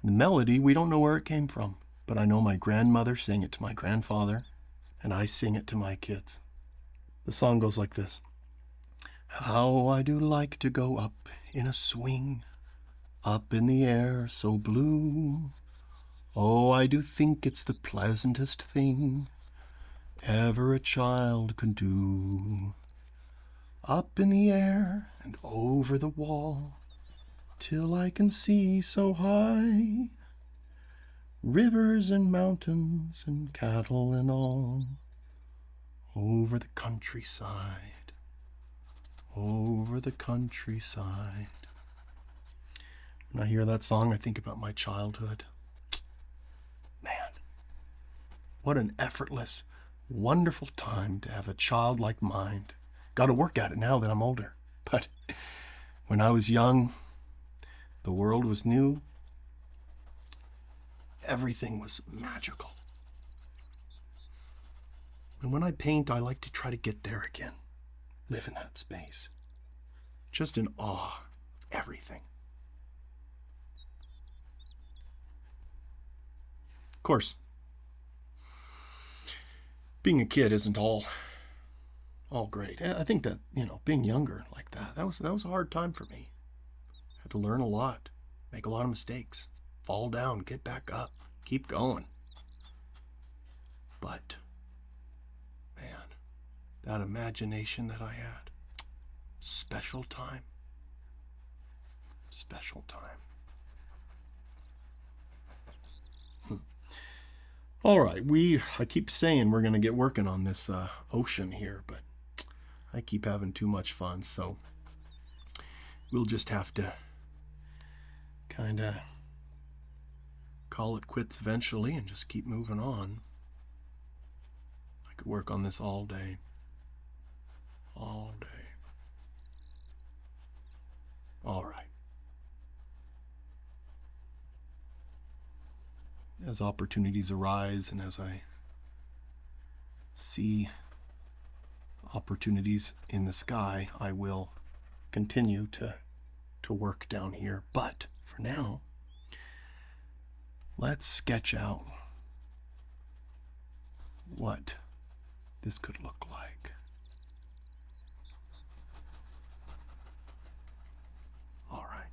And the melody, we don't know where it came from, but I know my grandmother sang it to my grandfather, and I sing it to my kids. The song goes like this. How I do like to go up in a swing, up in the air so blue. Oh, I do think it's the pleasantest thing ever a child could do. Up in the air and over the wall, till I can see so high, rivers and mountains and cattle and all, over the countryside, over the countryside. When I hear that song, I think about my childhood. Man, what an effortless, wonderful time to have a childlike mind. Got to work at it now that I'm older. But when I was young, the world was new. Everything was magical. And when I paint, I like to try to get there again. Live in that space. Just in awe of everything. Of course, being a kid isn't all great. I think that, being younger like that was a hard time for me. Had to learn a lot, make a lot of mistakes, fall down, get back up, keep going. But, man, that imagination that I had, special time. Special time. All right, I keep saying we're going to get working on this ocean here, but I keep having too much fun, so we'll just have to kind of call it quits eventually and just keep moving on. I could work on this all day. All day. All right. As opportunities arise and as I see opportunities in the sky, I will continue to work down here. But for now, let's sketch out what this could look like. All right.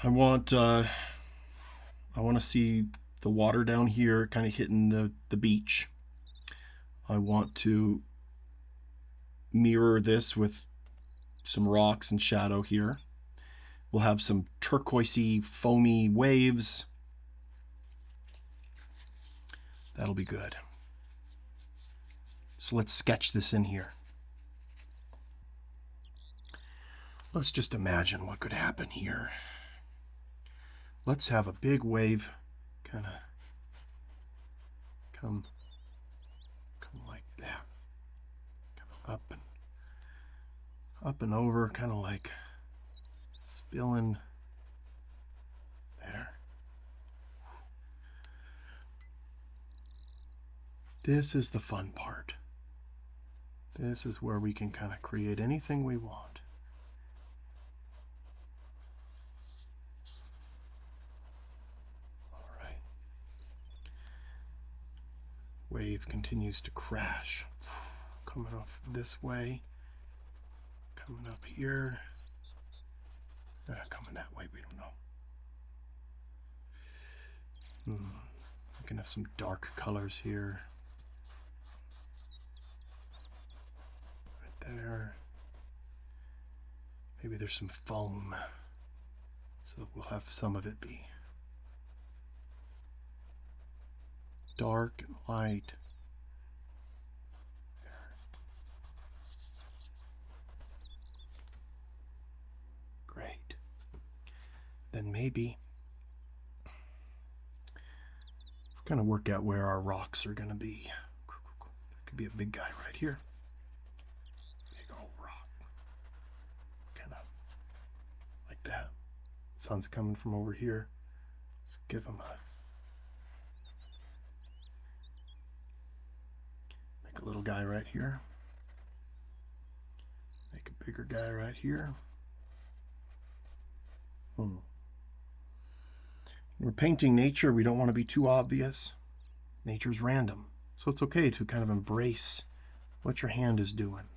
I want to see the water down here kind of hitting the beach. I want to mirror this with some rocks and shadow here. We'll have some turquoisey, foamy waves. That'll be good. So let's sketch this in here. Let's just imagine what could happen here. Let's have a big wave kind of come like that. Kind of up and over, kind of like spilling there. This is the fun part. This is where we can kind of create anything we want. Wave continues to crash. Coming off this way. Coming up here. Coming that way, we don't know. We can have some dark colors here. Right there. Maybe there's some foam. So we'll have some of it be dark and light. Great. Then maybe let's kind of work out where our rocks are going to be. Could be a big guy right here. Big old rock. Kind of like that. Sun's coming from over here. Let's give him make a little guy right here. Make a bigger guy right here. We're painting nature. We don't want to be too obvious. Nature's random. So it's okay to kind of embrace what your hand is doing.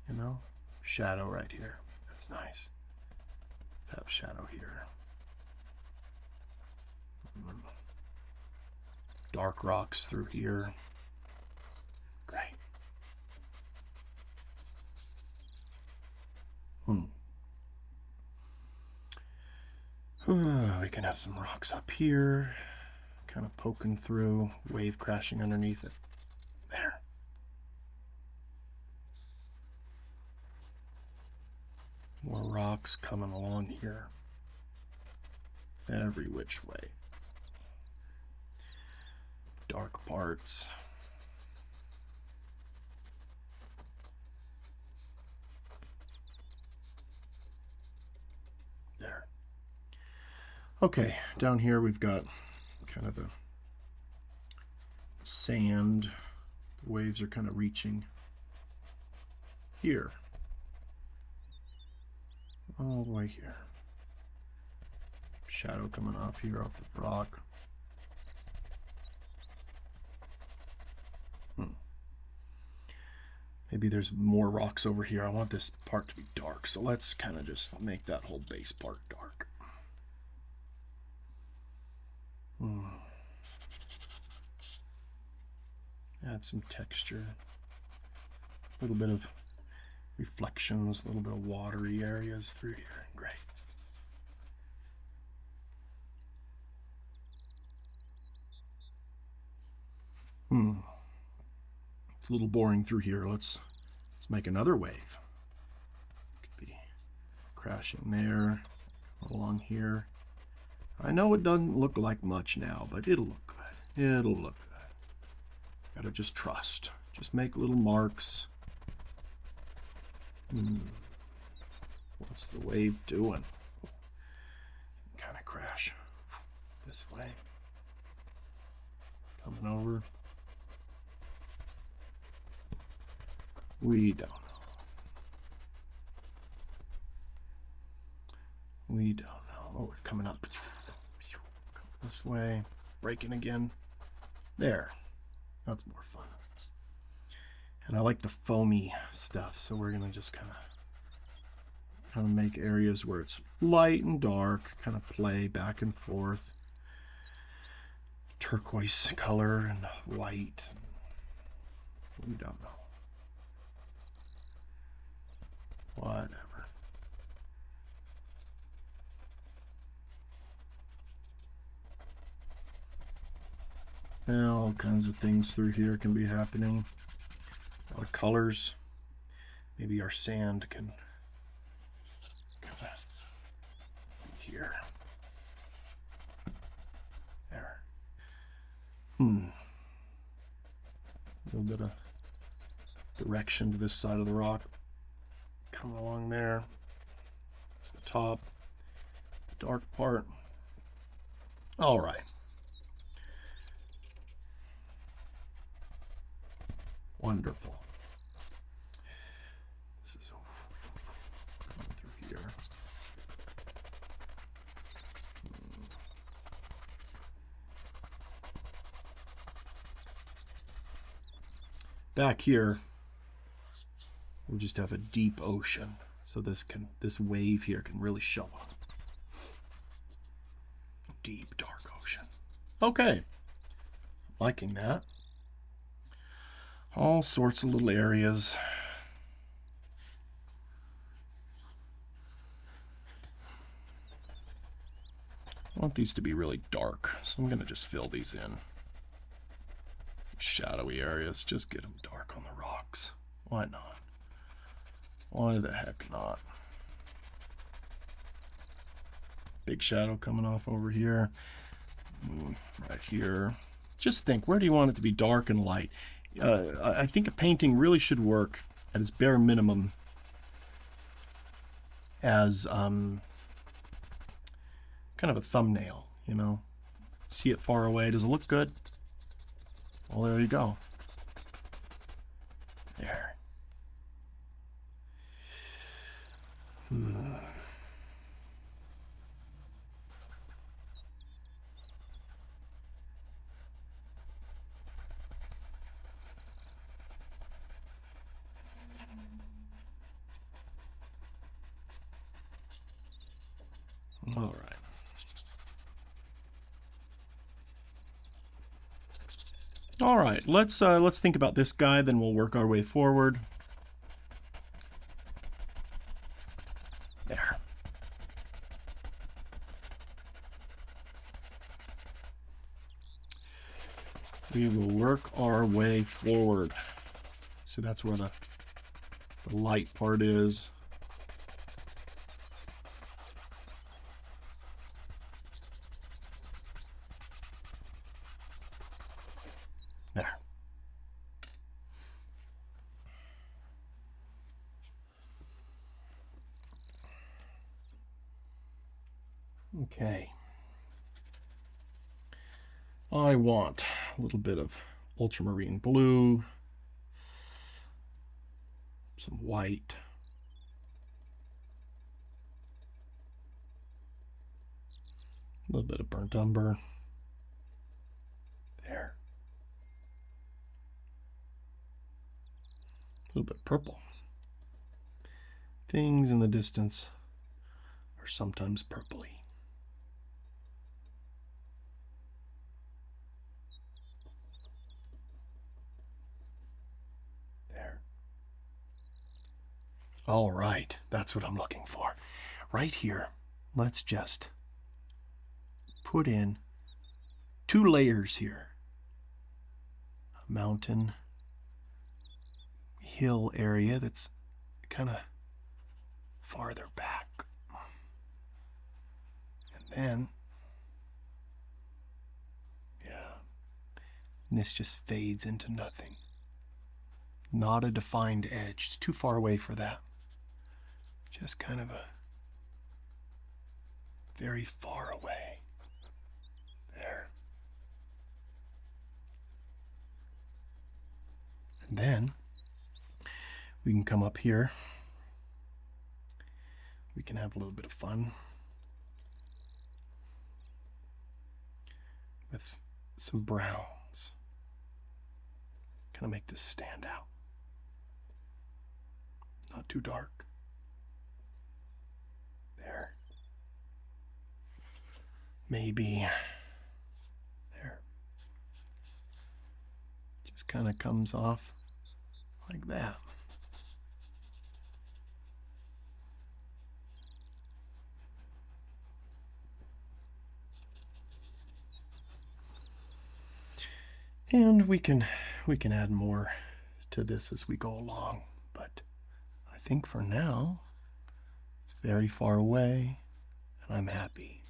You know? Shadow right here. That's nice. Let's have shadow here. Dark rocks through here. Great. We can have some rocks up here, kind of poking through, wave crashing underneath it. There. More rocks coming along here. Every which way. Dark parts. There. Okay, down here we've got kind of the sand. The waves are kind of reaching here. All the way here. Shadow coming off here, off the rock. Maybe there's more rocks over here. I want this part to be dark, so let's kind of just make that whole base part dark. Add some texture. A little bit of reflections, a little bit of watery areas through here. Great. It's a little boring through here. Let's make another wave. Could be crashing there, along here. I know it doesn't look like much now, but it'll look good. It'll look good. Gotta just trust. Just make little marks. What's the wave doing? Kind of crash this way. Coming over. We don't know. We don't know. Oh, it's coming up. Coming this way. Breaking again. There. That's more fun. And I like the foamy stuff, so we're going to just kind of make areas where it's light and dark, kind of play back and forth. Turquoise color and white. We don't know. Whatever. Yeah, all kinds of things through here can be happening. A lot of colors. Maybe our sand can kind of here. There. A little bit of direction to this side of the rock. Come along there. That's the top. The dark part. All right. Wonderful. This is coming through here. back here, we'll just have a deep ocean. So this wave here can really show up. Deep, dark ocean. Okay. Liking that. All sorts of little areas. I want these to be really dark, so I'm going to just fill these in. Shadowy areas, just get them dark on the rocks. Why not? Why the heck not? Big shadow coming off over here. Right here. Just think, where do you want it to be dark and light? I think a painting really should work at its bare minimum as kind of a thumbnail, you know? See it far away. Does it look good? Well, there you go. There. All right. All right, let's think about this guy, then we'll work our way forward. There. We will work our way forward. So that's where the light part is. There. Okay. I want a little bit of ultramarine blue, some white, a little bit of burnt umber. There. A little bit of purple. Things in the distance are sometimes purpley. There. All right, that's what I'm looking for. Right here, let's just put in 2 layers here. A mountain hill area that's kind of farther back. And then, yeah, and this just fades into nothing. Not a defined edge. It's too far away for that. Just kind of a very far away. There. And then we can come up here. We can have a little bit of fun with some browns. Kind of make this stand out. Not too dark. There. Maybe there. Just kind of comes off like that. And we can add more to this as we go along, but I think for now it's very far away and I'm happy.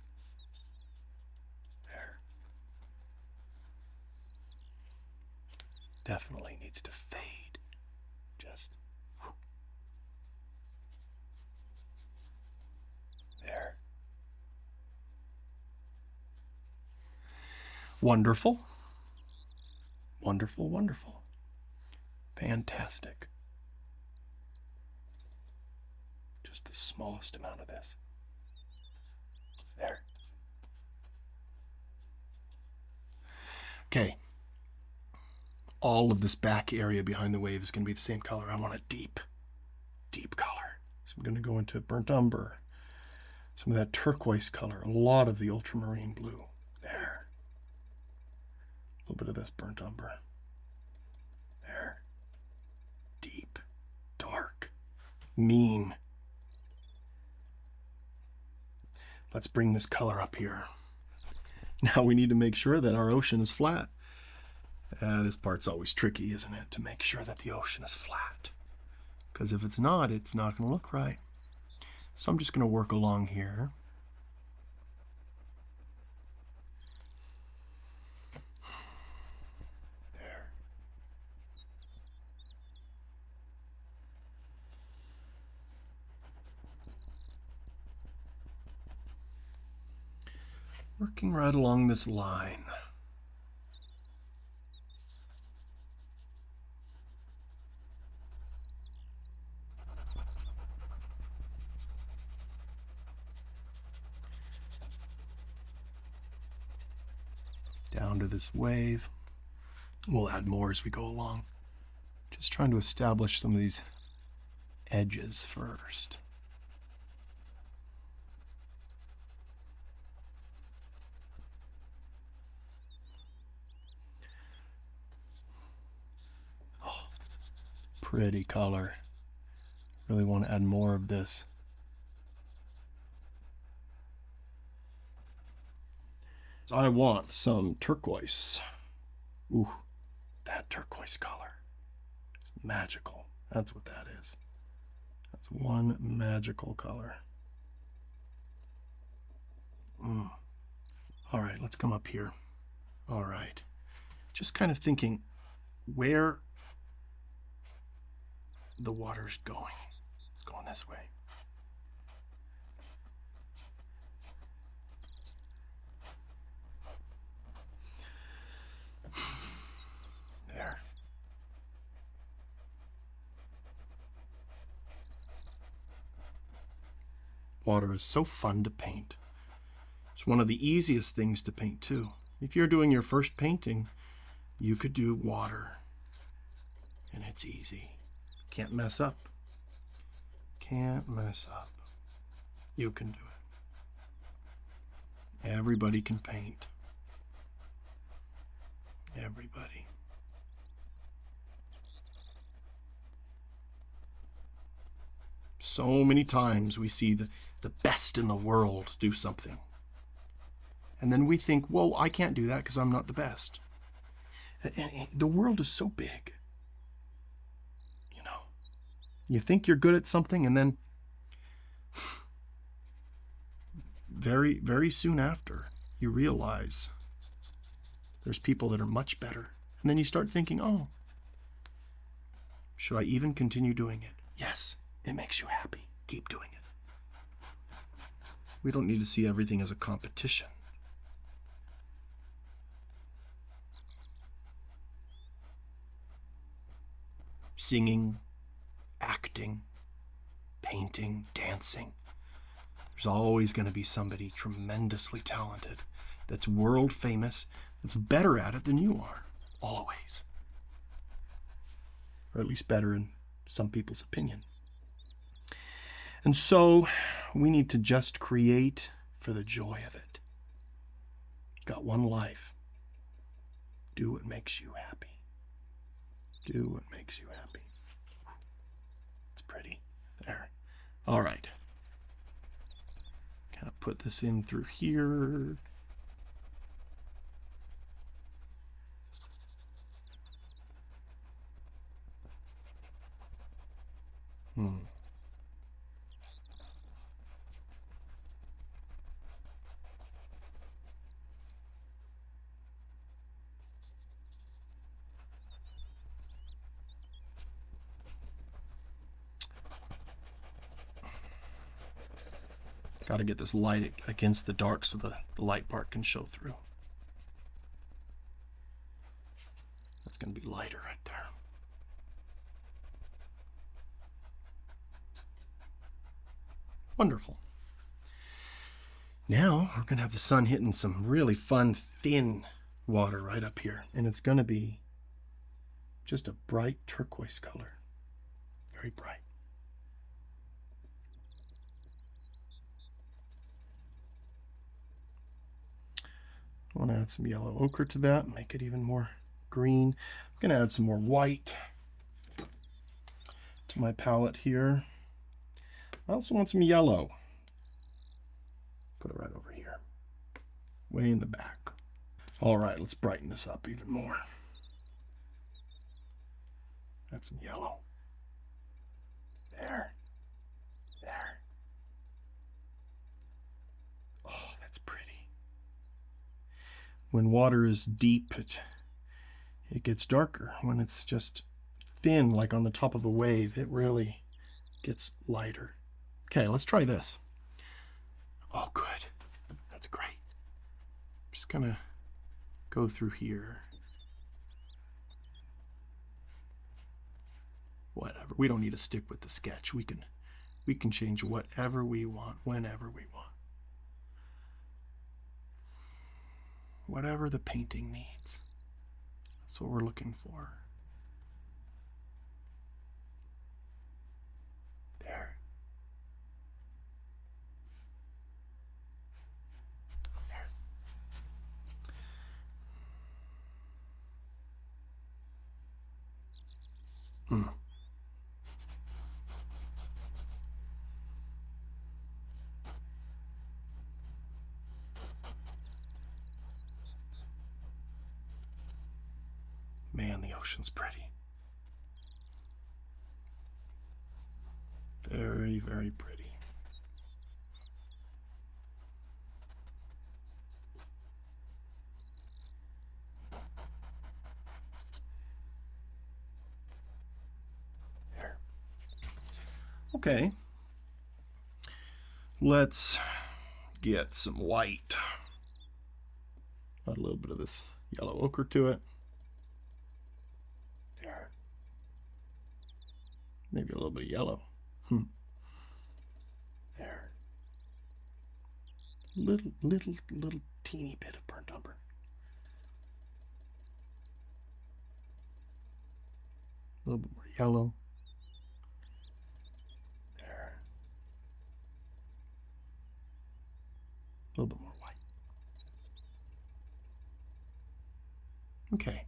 There. Definitely needs to fade. Just there. Wonderful. Wonderful, wonderful. Fantastic. Just the smallest amount of this. There. Okay. all of this back area behind the wave is going to be the same color. I want a deep, deep color. So I'm going to go into burnt umber, some of that turquoise color, a lot of the ultramarine blue. There. A little bit of this burnt umber. There. Deep, dark, mean. Let's bring this color up here. Now we need to make sure that our ocean is flat. This part's always tricky, isn't it? To make sure that the ocean is flat. Because if it's not going to look right. So I'm just going to work along here. There. Working right along this line. Down to this wave. We'll add more as we go along. Just trying to establish some of these edges first. Oh, pretty color. Really want to add more of this. So I want some turquoise. Ooh, that turquoise color. Magical. That's what that is. That's one magical color. All right, let's come up here. All right. Just kind of thinking where the water's going. It's going this way. There. Water is so fun to paint. It's one of the easiest things to paint too. If you're doing your first painting, you could do water. And it's easy. Can't mess up. Can't mess up. You can do it. Everybody can paint. Everybody. So many times we see the best in the world do something. And then we think, well, I can't do that because I'm not the best. The world is so big. You know, you think you're good at something and then very, very soon after you realize there's people that are much better. And then you start thinking, oh, should I even continue doing it? Yes, it makes you happy. Keep doing it. We don't need to see everything as a competition. Singing, acting, painting, dancing. There's always going to be somebody tremendously talented that's world famous, that's better at it than you are. Always. Or at least better in some people's opinion. And so we need to just create for the joy of it. You've got one life. Do what makes you happy. Do what makes you happy. It's pretty. There. All right. Kind of put this in through here. Got to get this light against the dark so the light part can show through. That's going to be lighter right there. Wonderful. Now we're going to have the sun hitting some really fun, thin water right up here. And it's going to be just a bright turquoise color. Very bright. I want to add some yellow ochre to that, make it even more green. I'm going to add some more white to my palette here. I also want some yellow. Put it right over here, way in the back. All right, let's brighten this up even more. Add some yellow. There. There. Oh, that's pretty. When water is deep, it gets darker. When it's just thin, like on the top of a wave, it really gets lighter. Okay, let's try this. Oh, good. That's great. Just gonna go through here. Whatever. We don't need to stick with the sketch. We can change whatever we want, whenever we want. Whatever the painting needs. That's what we're looking for. There. There. Man, the ocean's pretty. Very, very pretty. There. Okay. Let's get some white. Add a little bit of this yellow ochre to it. There. Maybe a little bit of yellow. There. Little teeny bit of burnt umber. A little bit more yellow. There. A little bit more white. Okay.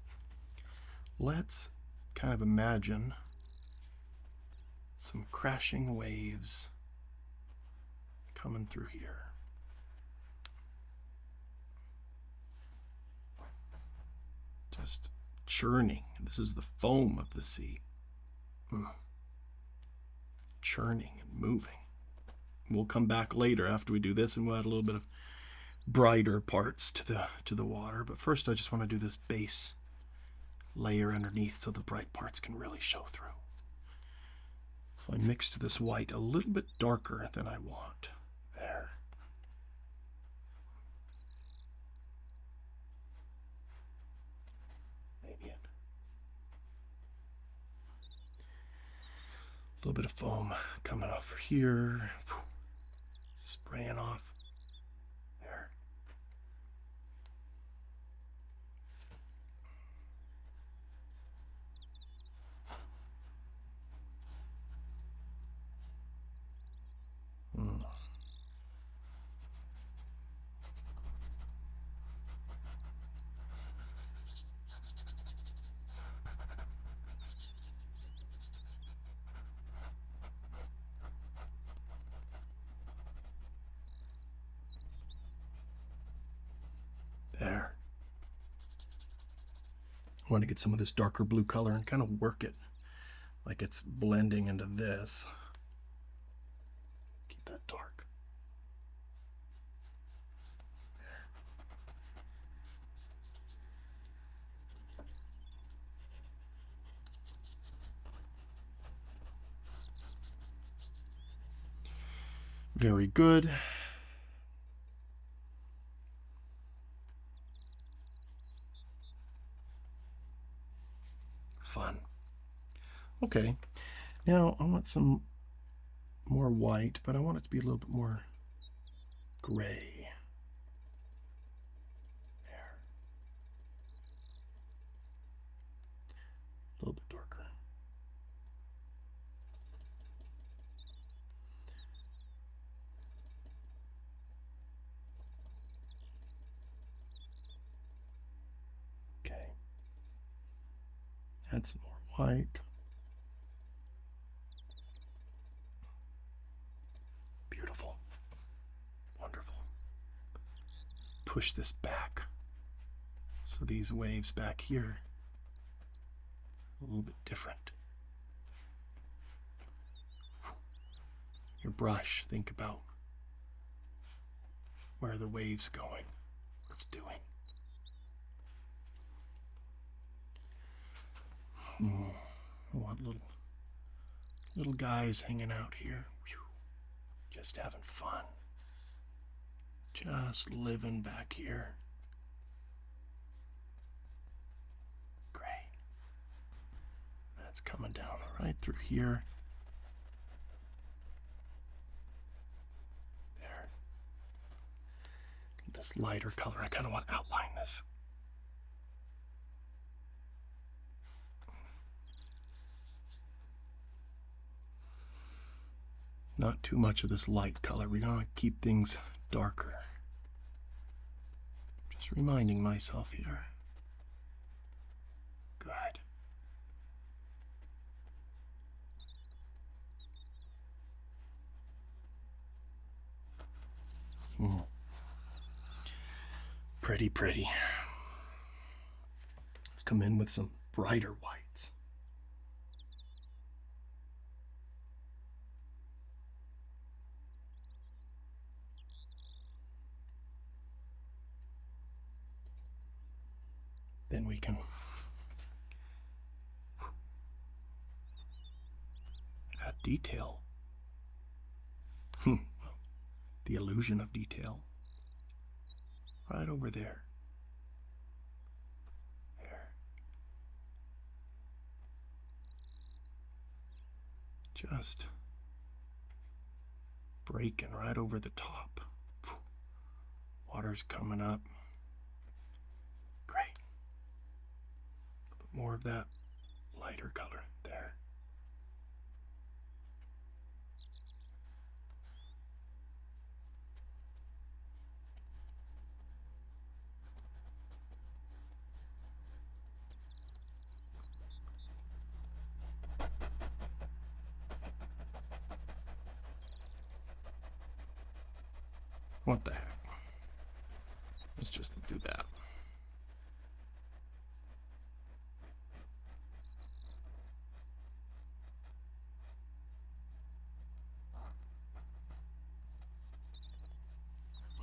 Let's kind of imagine some crashing waves coming through here. Just churning. This is the foam of the sea. Churning and moving. We'll come back later after we do this and we'll add a little bit of brighter parts to the water. But first I just want to do this base layer underneath so the bright parts can really show through. So I mixed this white a little bit darker than I want. There. Maybe a little bit of foam coming off here. Spraying off. There. There. I want to get some of this darker blue color and kind of work it like it's blending into this. Keep that dark. Very good. Fun. Okay, now I want some more white, but I want it to be a little bit more gray. There. A little bit darker. Okay. Add some more white. Beautiful. Wonderful. Push this back. So these waves back here a little bit different. Your brush, think about where the wave's going, what it's doing. I want little guys hanging out here. Just having fun. Just living back here. Great. That's coming down right through here. There. This lighter color, I kind of want to outline this. Not too much of this light color. We're going to keep things darker. Just reminding myself here. Good. Pretty, pretty. Let's come in with some brighter whites. Then we can add detail. The illusion of detail. Right over there. There. Just breaking right over the top. Water's coming up. Great. A bit more of that lighter color there. What the heck? Let's just do that.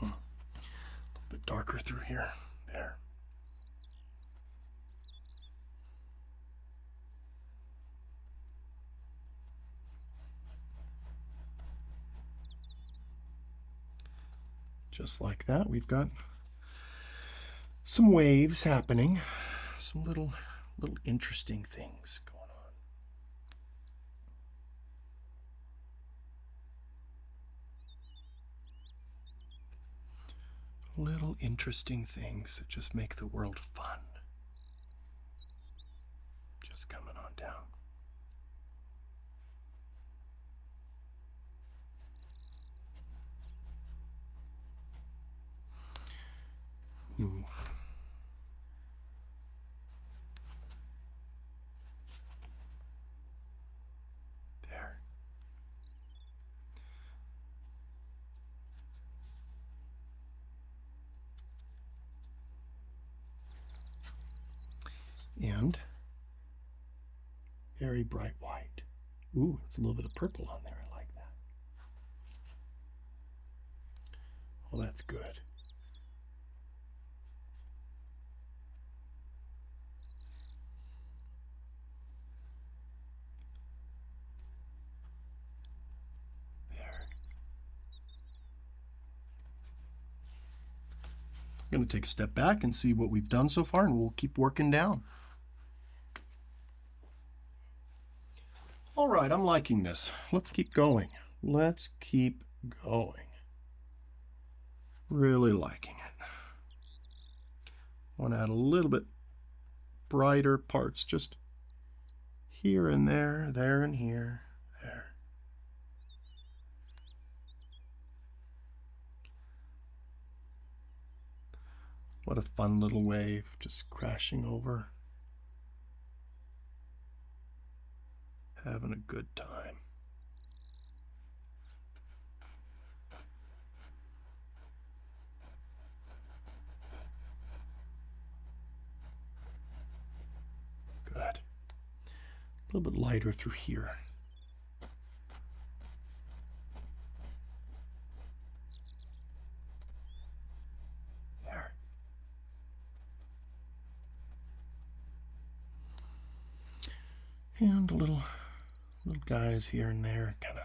A little bit darker through here. There. Just like that, we've got some waves happening, some little interesting things going on. Little interesting things that just make the world fun. Just coming on down. There. And very bright white. Ooh, it's a little bit of purple on there. I like that. Well, that's good. I'm going to take a step back and see what we've done so far, and we'll keep working down. All right, I'm liking this. Let's keep going. Let's keep going. Really liking it. I want to add a little bit brighter parts, just here and there, there and here, there. What a fun little wave just crashing over. Having a good time. Good. A little bit lighter through here. There. And little guys here and there, kind of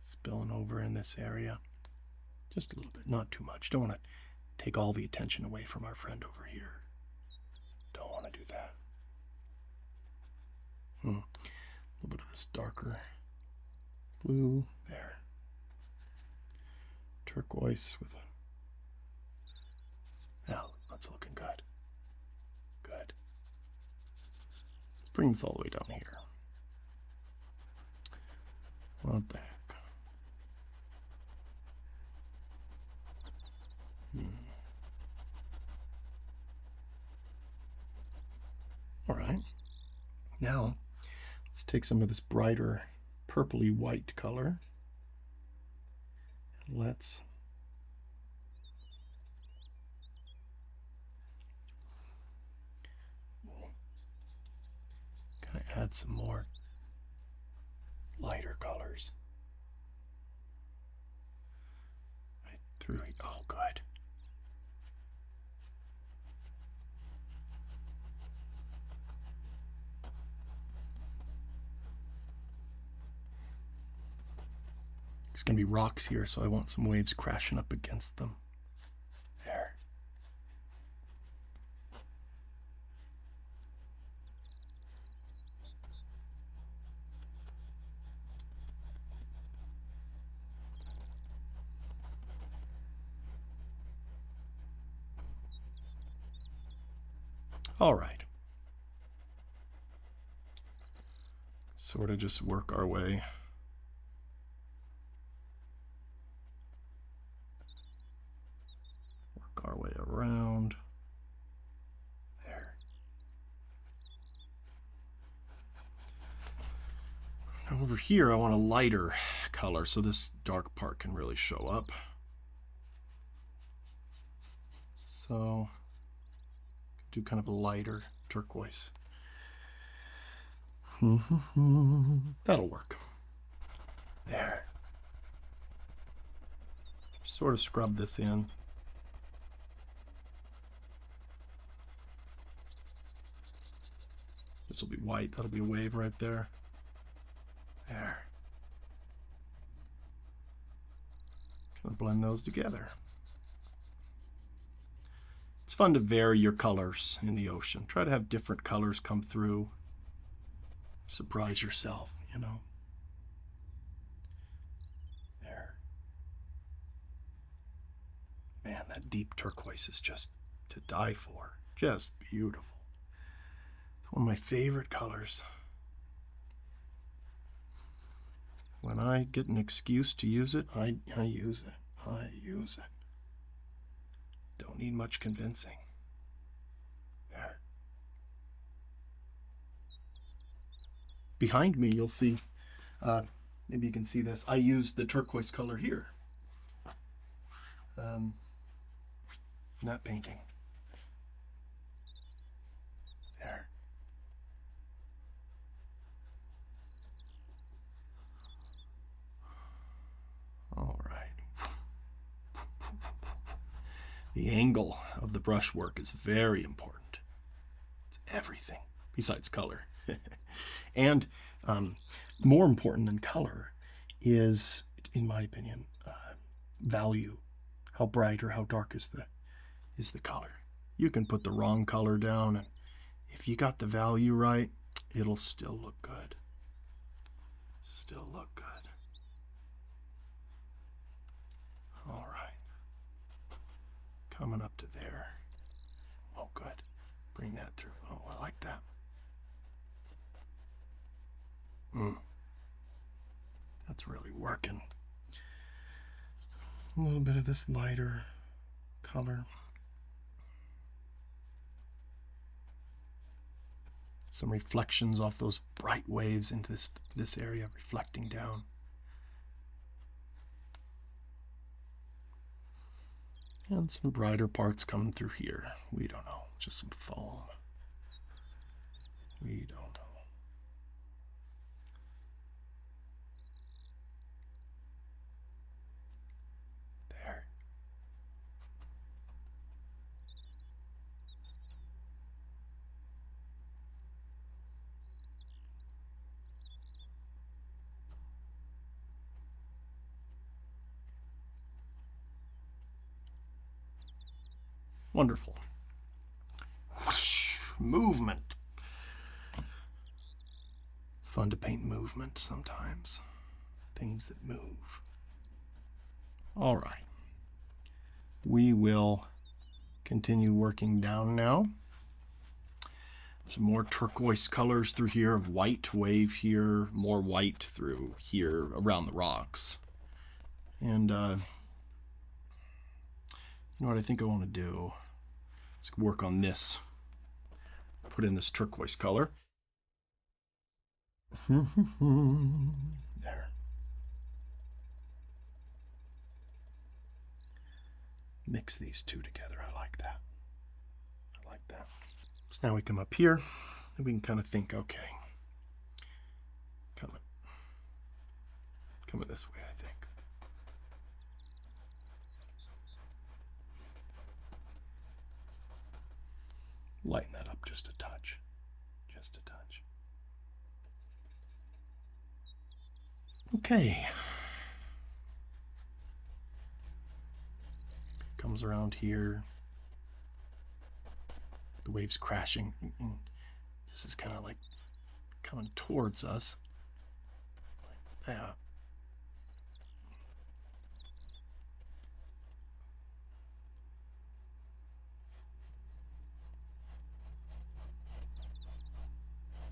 spilling over in this area. Just a little bit, not too much. Don't want to take all the attention away from our friend over here. Don't want to do that. A little bit of this darker blue there. Turquoise with a... Now, that's looking good. Good. Let's bring this all the way down here. What the heck? All right. Now, let's take some of this brighter purpley white color. And let's kind of add some more lighter colors. Right through. Oh, good. There's going to be rocks here, so I want some waves crashing up against them. There. All right. Sort of just work our way. Our way around. There. Now over here I want a lighter color so this dark part can really show up. So do kind of a lighter turquoise. That'll work. There. Sort of scrub this in. This will be white. That'll be a wave right there. There. Gonna blend those together. It's fun to vary your colors in the ocean. Try to have different colors come through. Surprise yourself, you know. There. Man, that deep turquoise is just to die for. Just beautiful. One of my favorite colors. When I get an excuse to use it, I use it. I use it. Don't need much convincing. There. Behind me, you'll see, maybe you can see this. I used the turquoise color here. In that painting. There. All right. The angle of the brushwork is very important. It's everything besides color. And more important than color is, in my opinion, value. How bright or how dark is the color. You can put the wrong color down, and if you got the value right, it'll still look good. Still look good. All right. Coming up to there. Oh, good. Bring that through. Oh, I like that. That's really working. A little bit of this lighter color. Some reflections off those bright waves into this area, reflecting down. And some brighter parts coming through here. We don't know. Just some foam. We don't know. There. Wonderful. Whoosh, movement. It's fun to paint movement sometimes. Things that move. All right. We will continue working down now. Some more turquoise colors through here, white wave here, more white through here around the rocks. And you know what I think I want to do? Let's work on this. Put in this turquoise color. There. Mix these two together. I like that. I like that. So now we come up here and we can kind of think, okay, coming this way, I think. Lighten that up just a touch. Just a touch. Okay. Comes around here. The waves crashing. This is kind of like coming towards us. Like that.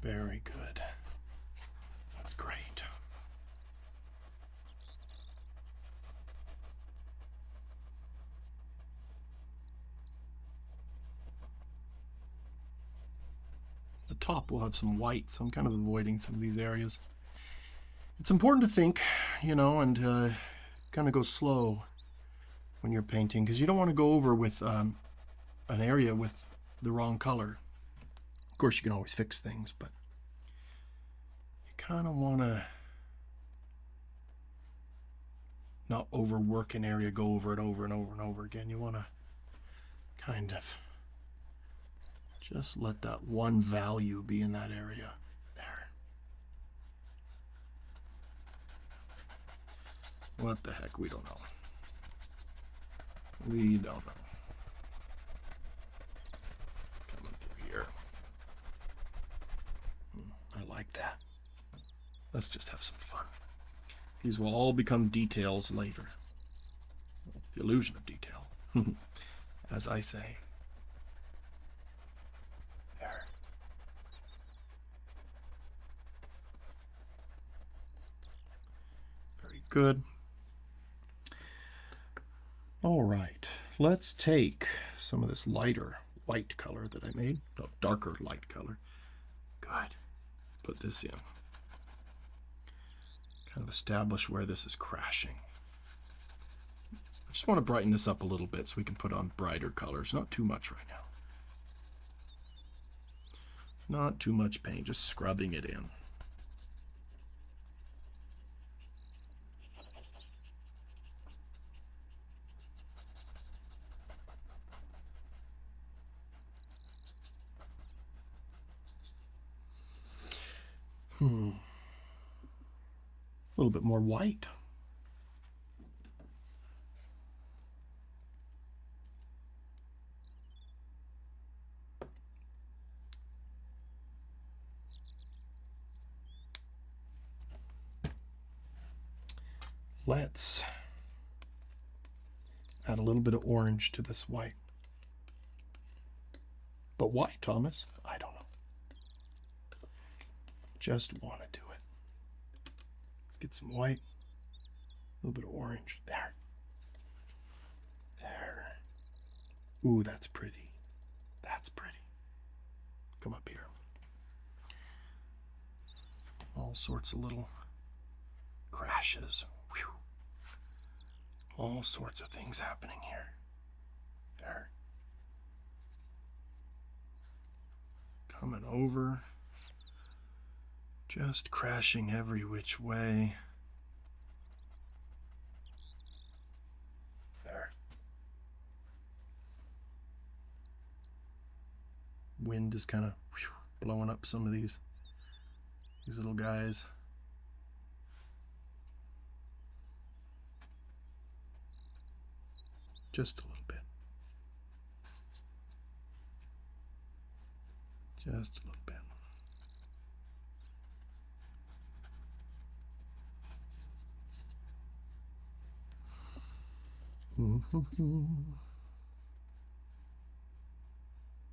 Very good. That's great. The top will have some white, so I'm kind of avoiding some of these areas. It's important to think, you know, and kind of go slow when you're painting, because you don't want to go over with an area with the wrong color. Of course, you can always fix things, but you kind of want to not overwork an area, go over it over and over and over again. You want to kind of just let that one value be in that area. There. What the heck? We don't know. We don't know. Coming through here. I like that. Let's just have some fun. These will all become details later. The illusion of detail, as I say. There. Very good. All right, let's take some of this lighter white color that I made, no, darker light color. Good. Put this in. Kind of establish where this is crashing. I just want to brighten this up a little bit so we can put on brighter colors. Not too much right now. Not too much paint, just scrubbing it in. A little bit more white. Let's add a little bit of orange to this white. But why, Thomas? I don't know. Just want to do it. Let's get some white. A little bit of orange. There. There. Ooh, that's pretty. That's pretty. Come up here. All sorts of little crashes. Whew. All sorts of things happening here. There. Coming over. Just crashing every which way. There. Wind is kind of blowing up some of these little guys. Just a little bit. Just a little bit.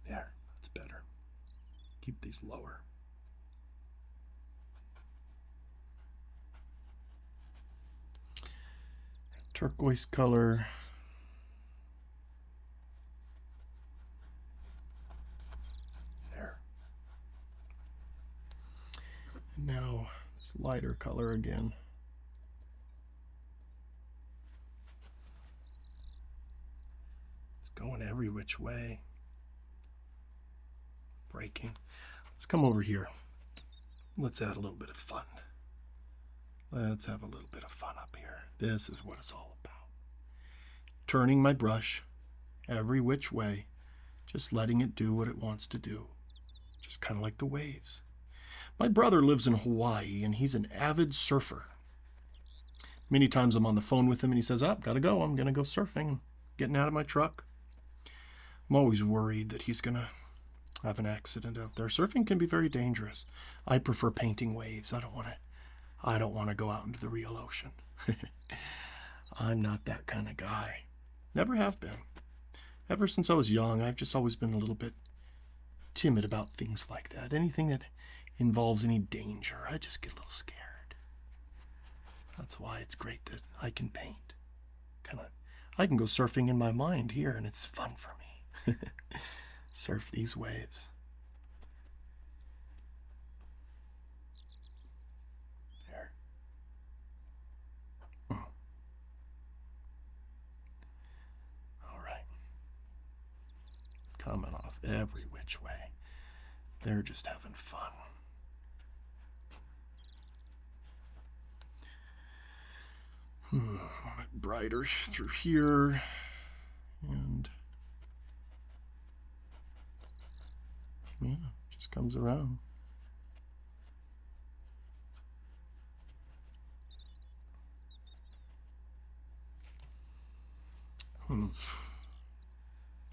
There, that's better. Keep these lower. Turquoise color. There. And now this lighter color again. It's going every which way. Breaking. Let's come over here. Let's add a little bit of fun. Let's have a little bit of fun up here. This is what it's all about. Turning my brush every which way, just letting it do what it wants to do. Just kind of like the waves. My brother lives in Hawaii, and he's an avid surfer. Many times I'm on the phone with him, and he says, gotta go. I'm going to go surfing. I'm getting out of my truck. I'm always worried that he's going to have an accident out there. Surfing can be very dangerous. I prefer painting waves. I don't want to go out into the real ocean. I'm not that kind of guy. Never have been. Ever since I was young, I've just always been a little bit timid about things like that. Anything that involves any danger, I just get a little scared. That's why it's great that I can paint. I can go surfing in my mind here, and it's fun for me. Surf these waves. There. All right. Coming off every which way. They're just having fun. A bit brighter through here. And yeah, just comes around.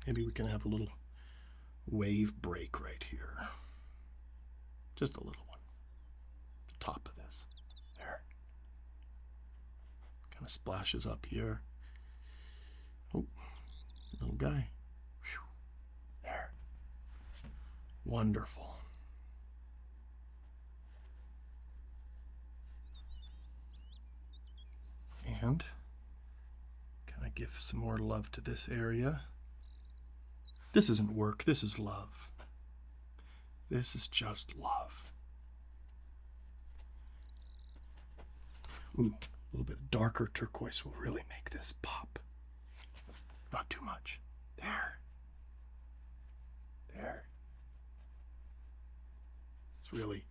Maybe we can have a little wave break right here. Just a little one. The top of this. There. Kind of splashes up here. Oh, little guy. Whew. There. Wonderful. And can I give some more love to this area? This isn't work, this is love. This is just love. Ooh, a little bit of darker turquoise will really make this pop. Not too much. There. There. Let's really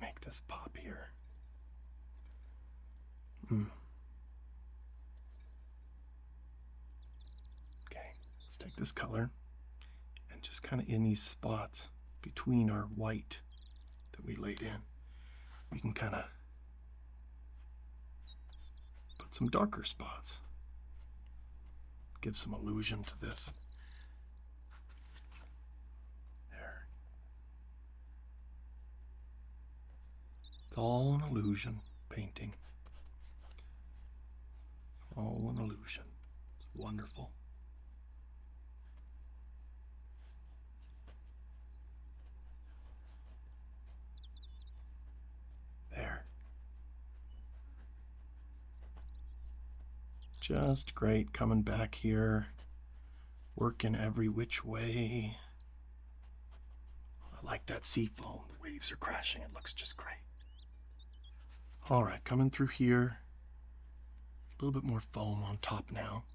make this pop here. Okay, let's take this color and just kind of in these spots between our white that we laid in, we can kind of put some darker spots. Give some illusion to this. There. It's all an illusion painting. All an illusion. It's wonderful. There. Just great. Coming back here, working every which way. I like that sea foam. The waves are crashing. It looks just great. All right, coming through here. A little bit more foam on top now.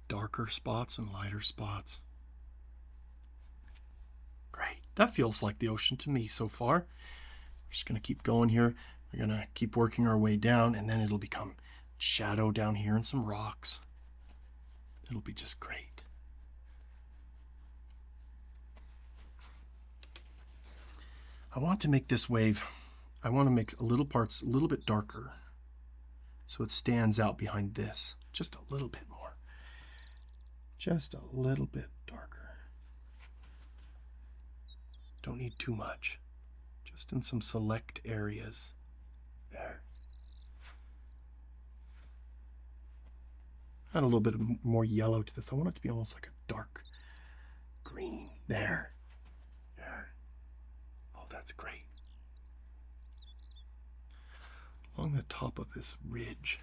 Darker spots and lighter spots. Great. That feels like the ocean to me so far. We're just going to keep going here. We're going to keep working our way down, and then it'll become shadow down here and some rocks. It'll be just great. I want to make this wave, I want to make little parts a little bit darker so it stands out behind this. Just a little bit more. Just a little bit darker. Don't need too much. Just in some select areas. There. Add a little bit more yellow to this. I want it to be almost like a dark green. There. There. Oh, that's great. Along the top of this ridge.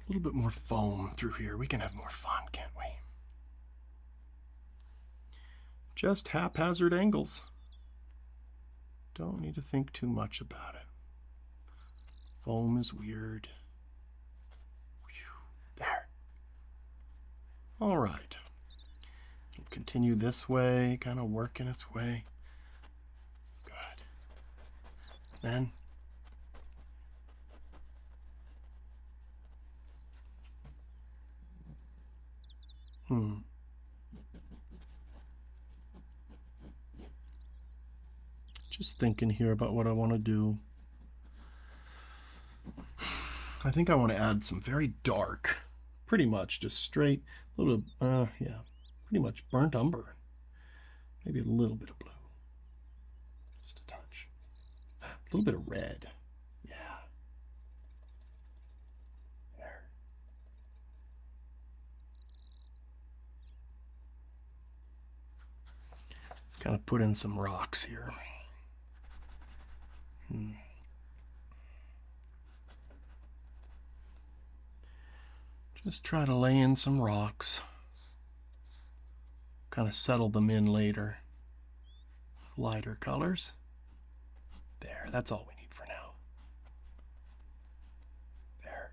A little bit more foam through here. We can have more fun, can't we? Just haphazard angles. Don't need to think too much about it. Foam is weird. There. All right. Continue this way, kind of working its way. Good. Then just thinking here about what I want to do. I think I want to add some very dark, pretty much just straight, a little bit, yeah, pretty much burnt umber. Maybe a little bit of blue. Just a touch. A little bit of red. Yeah. There. Let's kind of put in some rocks here. Just try to lay in some rocks. Kind of settle them in later. Lighter colors. There, that's all we need for now. There.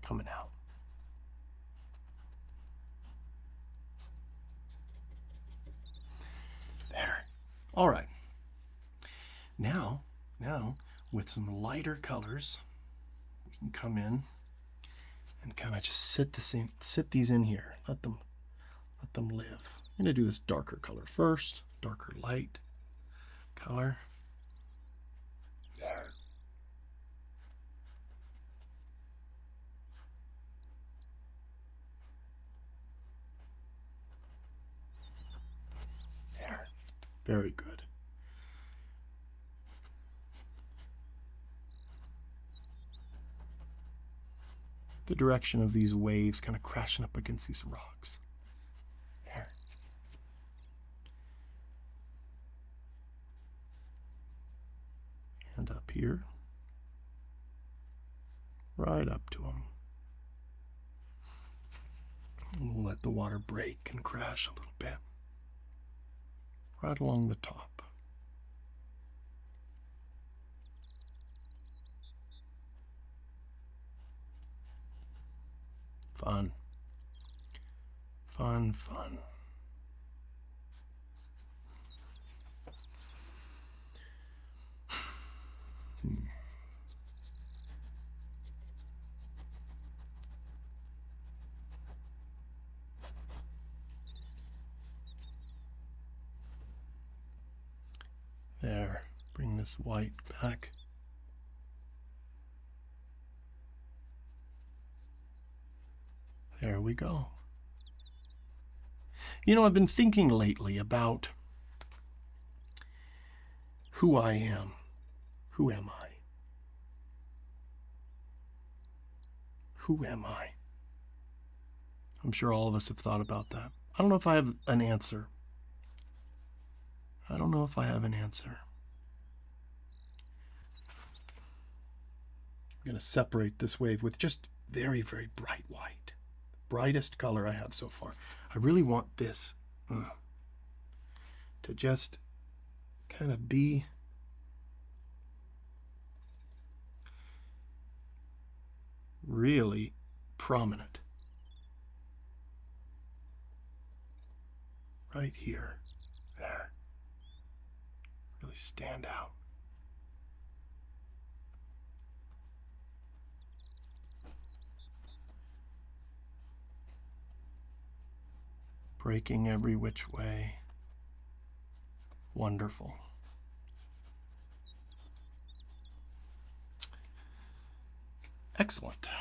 Coming out. There. All right. Now, with some lighter colors, we can come in and kind of just sit these in here. Let them live. I'm gonna do this darker color first. Darker light color. There. There. Very good. The direction of these waves kind of crashing up against these rocks. There. And up here. right up to them. And we'll let the water break and crash a little bit. Right along the top. Fun. Fun, fun. There, bring this white back. There we go. You know, I've been thinking lately about who I am. Who am I? Who am I? I'm sure all of us have thought about that. I don't know if I have an answer. I don't know if I have an answer. I'm going to separate this wave with just very, very bright white. Brightest color I have so far. I really want this to just kind of be really prominent. Right here. There. Really stand out. Breaking every which way. Wonderful. Excellent. I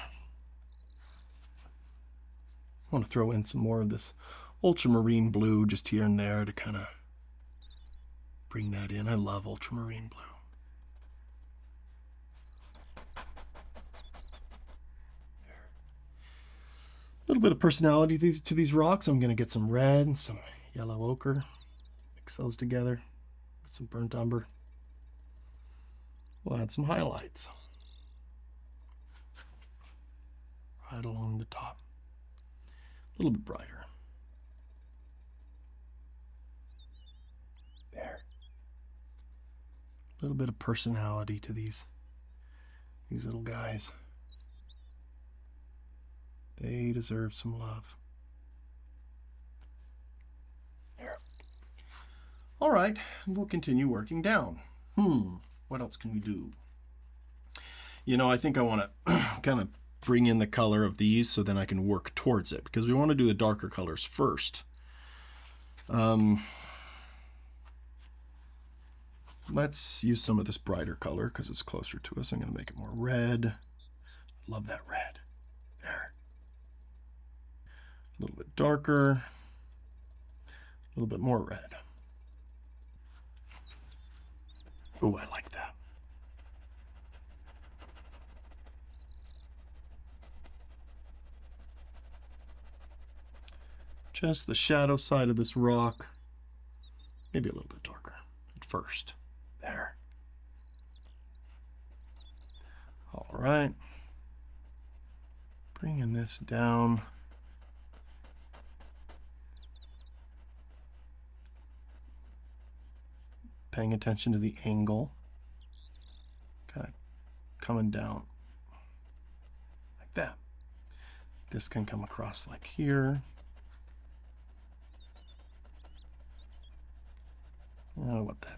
want to throw in some more of this ultramarine blue just here and there to kind of bring that in. I love ultramarine blue. A little bit of personality to these rocks. I'm going to get some red and some yellow ochre. Mix those together with some burnt umber. We'll add some highlights right along the top. A little bit brighter. There. A little bit of personality to these little guys. They deserve some love. There. All right, we'll continue working down. What else can we do? You know, I think I want to kind of bring in the color of these so then I can work towards it, because we want to do the darker colors first. Let's use some of this brighter color because it's closer to us. I'm going to make it more red. Love that red. There. A little bit darker. A little bit more red. Oh, I like that. Just the shadow side of this rock. Maybe a little bit darker at first. There. All right. Bringing this down. Paying attention to the angle. Kind of coming down like that. This can come across like here. Oh, what the heck.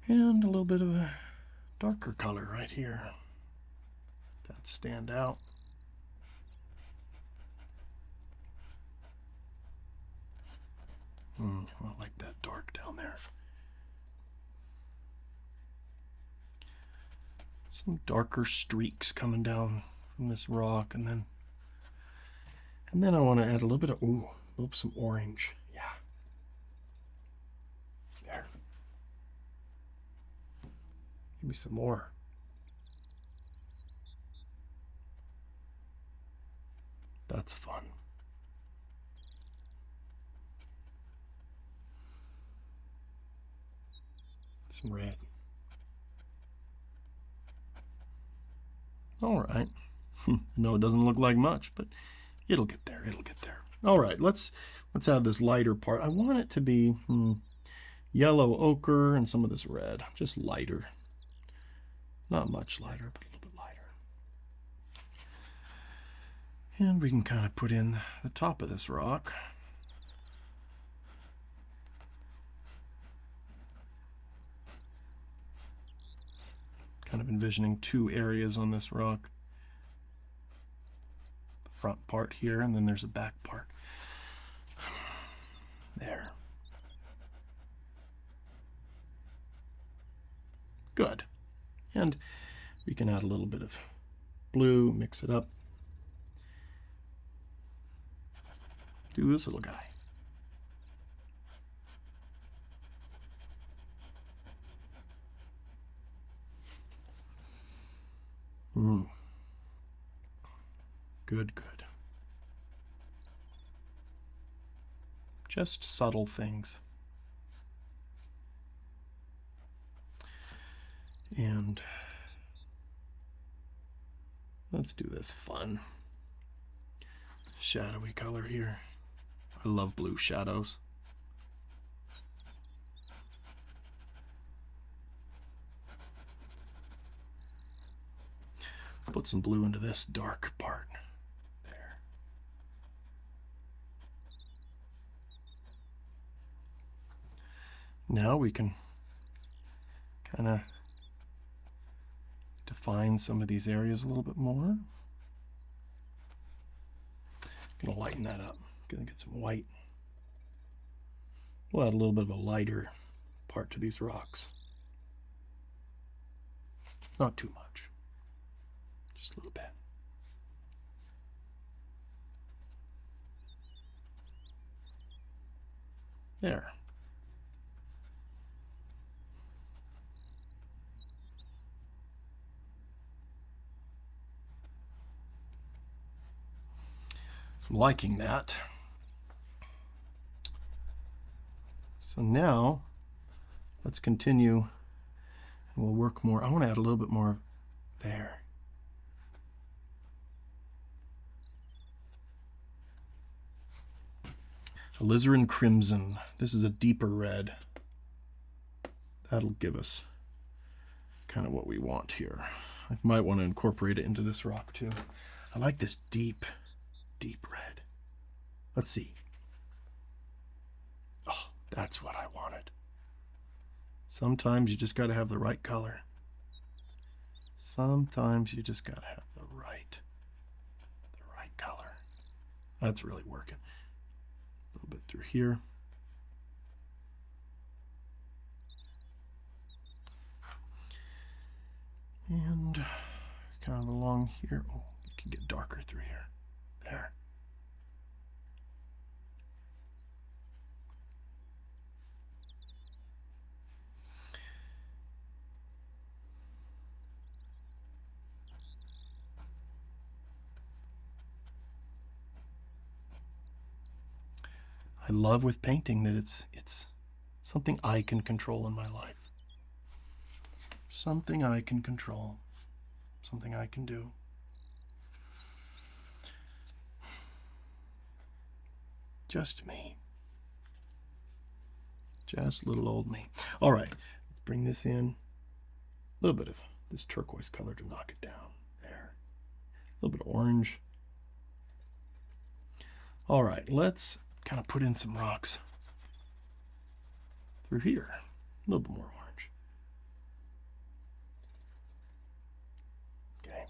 And a little bit of a darker color right here. That stand out. I like that dark down there. Some darker streaks coming down from this rock, and then I want to add a little bit of some orange. Yeah. There. Give me some more. That's fun. Some red. All right. No, it doesn't look like much, but it'll get there. It'll get there. All right, let's add this lighter part. I want it to be yellow ochre and some of this red, just lighter. Not much lighter, but a little bit lighter. And we can kind of put in the top of this rock. Kind of envisioning two areas on this rock. The front part here, and then there's a back part. There. Good. And we can add a little bit of blue, mix it up. Do this little guy. Good, good. Just subtle things. And let's do this fun shadowy color here. I love blue shadows. Put some blue into this dark part. There. Now we can kind of define some of these areas a little bit more. Gonna lighten that up. Gonna get some white. We'll add a little bit of a lighter part to these rocks. Not too much. Just a little bit. There. I'm liking that. So now let's continue and we'll work more. I want to add a little bit more there. Alizarin crimson. This is a deeper red. That'll give us kind of what we want here. I might want to incorporate it into this rock too. I like this deep red. Let's see. Oh, that's what I wanted. Sometimes you just got to have the right color. Sometimes you just got to have the right color. That's really working. A little bit through here. And kind of along here. Oh, it can get darker through here. There. I love with painting that it's something I can control in my life. Something I can control. Something I can do. Just me. Just little old me. All right, let's bring this in. A little bit of this turquoise color to knock it down. There. A little bit of orange. All right, let's kind of put in some rocks through here. A little bit more orange. Okay.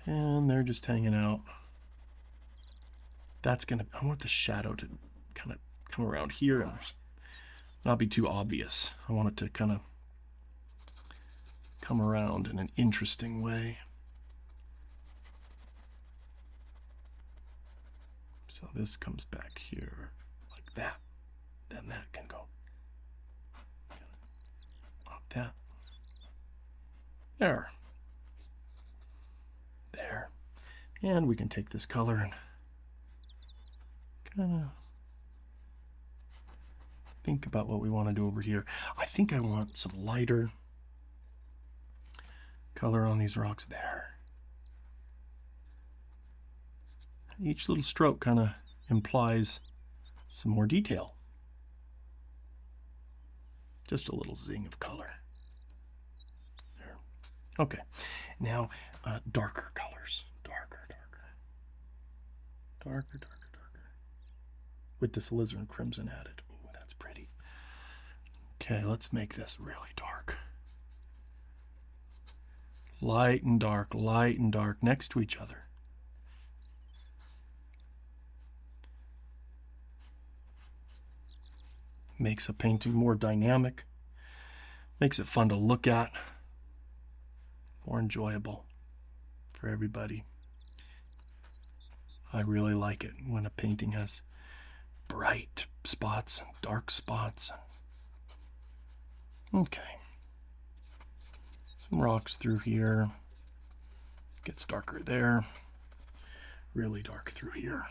And they're just hanging out. That's gonna, I want the shadow to kind of come around here and not be too obvious. I want it to kind of come around in an interesting way. So this comes back here like that. Then that can go like that. There. There. And we can take this color and kind of think about what we want to do over here. I think I want some lighter color on these rocks there. Each little stroke kind of implies some more detail. Just a little zing of color. There. Okay, now darker colors. Darker. With this alizarin crimson added. Ooh, that's pretty. Okay, let's make this really dark. Light and dark next to each other. Makes a painting more dynamic. Makes it fun to look at. More enjoyable for everybody. I really like it when a painting has bright spots and dark spots. Okay. Some rocks through here. Gets darker there. Really dark through here.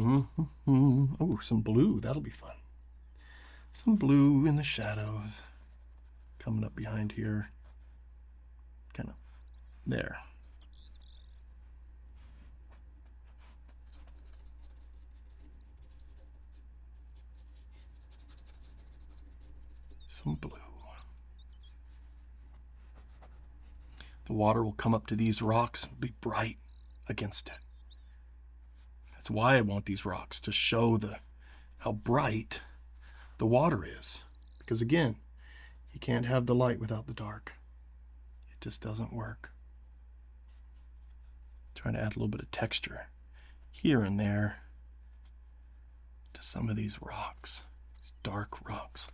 Oh, some blue. That'll be fun. Some blue in the shadows. Coming up behind here. Kind of there. Some blue. The water will come up to these rocks and be bright against it. That's why I want these rocks, to show how bright the water is. Because again, you can't have the light without the dark. It just doesn't work. Trying to add a little bit of texture here and there to some of these rocks, these dark rocks.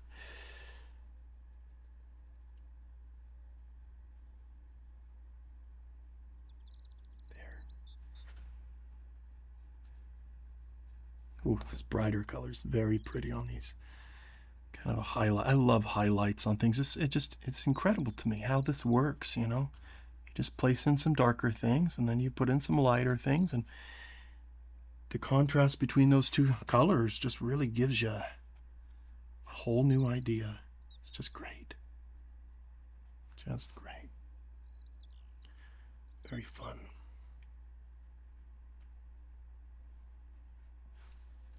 Ooh, this brighter color is very pretty on these. Kind of a highlight. I love highlights on things. It's incredible to me how this works, you know. You just place in some darker things and then you put in some lighter things, and the contrast between those two colors just really gives you a whole new idea. It's just great. Just great. Very fun.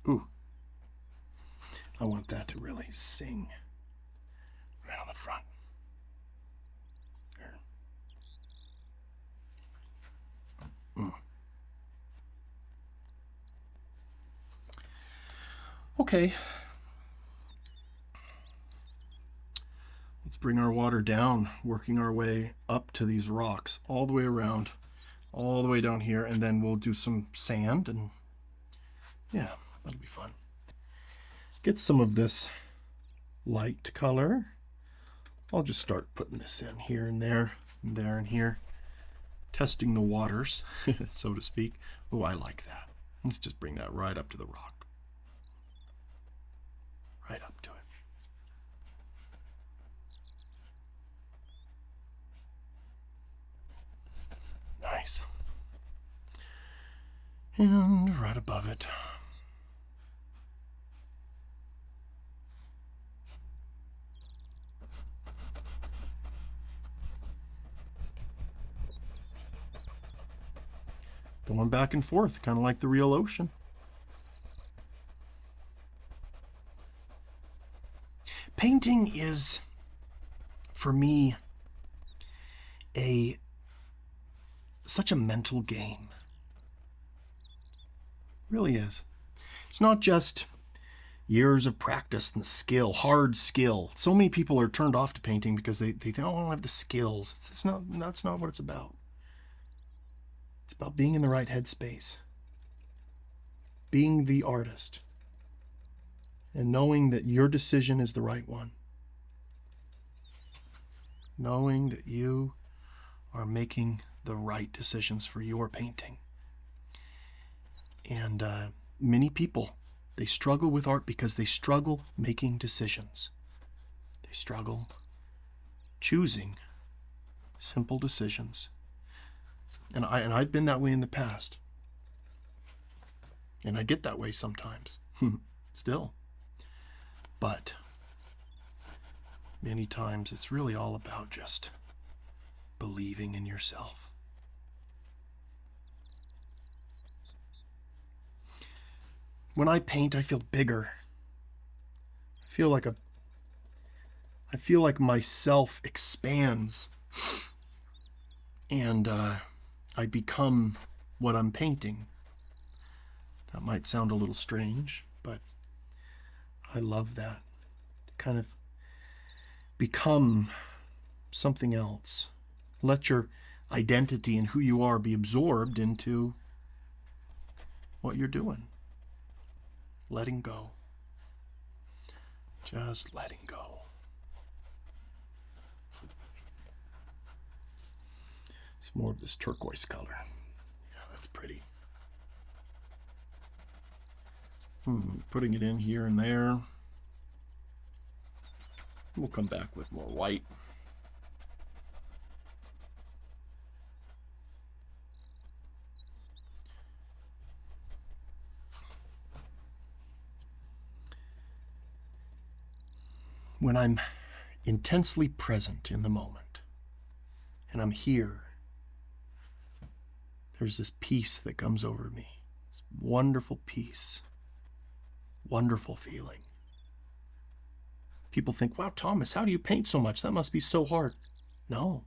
Ooh, I want that to really sing right on the front. There. Okay. Let's bring our water down, working our way up to these rocks, all the way around, all the way down here, and then we'll do some sand, and yeah. That'll be fun. Get some of this light color. I'll just start putting this in here and there and here. Testing the waters, so to speak. Oh, I like that. Let's just bring that right up to the rock. Right up to it. Nice. And right above it. Going back and forth, kind of like the real ocean. Painting is, for me, such a mental game. It really is. It's not just years of practice and skill, hard skill. So many people are turned off to painting because they think, oh, I don't have the skills. That's not what it's about. It's about being in the right headspace, being the artist, and knowing that your decision is the right one. Knowing that you are making the right decisions for your painting. And many people, they struggle with art because they struggle making decisions. They struggle choosing simple decisions And I've been that way in the past. And I get that way sometimes. Still. But many times it's really all about just believing in yourself. When I paint, I feel bigger. I feel like myself expands, and I become what I'm painting. That might sound a little strange, but I love that. To kind of become something else. Let your identity and who you are be absorbed into what you're doing. Letting go. Just letting go. It's more of this turquoise color. Yeah, that's pretty. Putting it in here and there. We'll come back with more white. When I'm intensely present in the moment, and I'm here, there's this peace that comes over me. This wonderful peace. Wonderful feeling. People think, wow, Thomas, how do you paint so much? That must be so hard. No,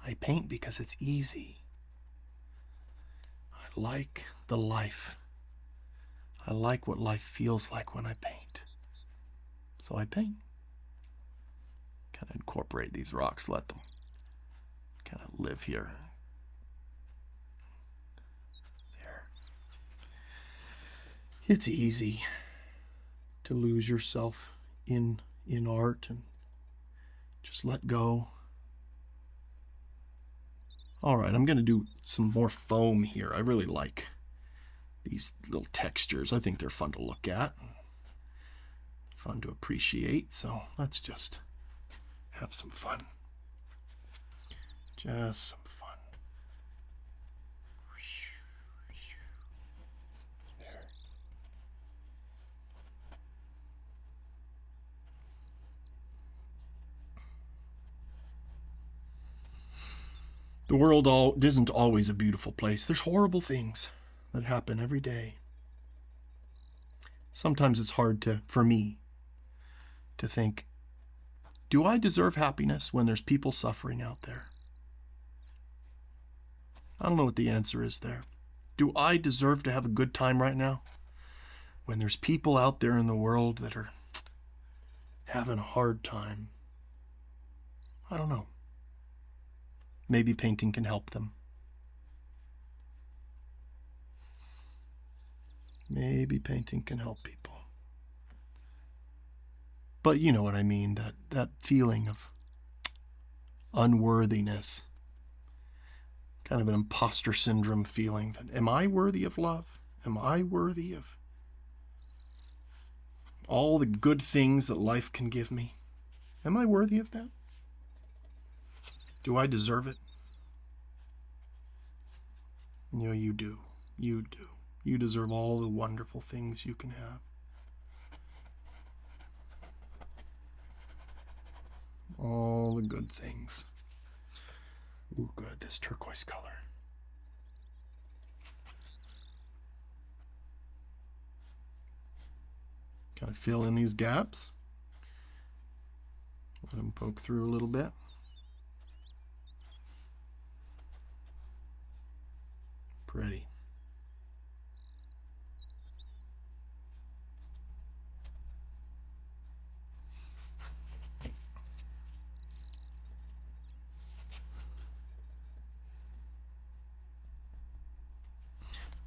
I paint because it's easy. I like the life. I like what life feels like when I paint. So I paint. Kind of incorporate these rocks, let them kind of live here. There. It's easy to lose yourself in art and just let go. All right, I'm going to do some more foam here. I really like these little textures. I think they're fun to look at, fun to appreciate. So let's just have some fun. Just some fun. There. The world isn't always a beautiful place. There's horrible things that happen every day. Sometimes it's hard for me to think, do I deserve happiness when there's people suffering out there? I don't know what the answer is there. Do I deserve to have a good time right now when there's people out there in the world that are having a hard time? I don't know. Maybe painting can help them. Maybe painting can help people. But you know what I mean, that feeling of unworthiness, kind of an imposter syndrome feeling. Am I worthy of love? Am I worthy of all the good things that life can give me? Am I worthy of that? Do I deserve it? You know, you do. You do. You deserve all the wonderful things you can have. All the good things. Ooh, good, this turquoise color. Kind of fill in these gaps. Let them poke through a little bit. Pretty.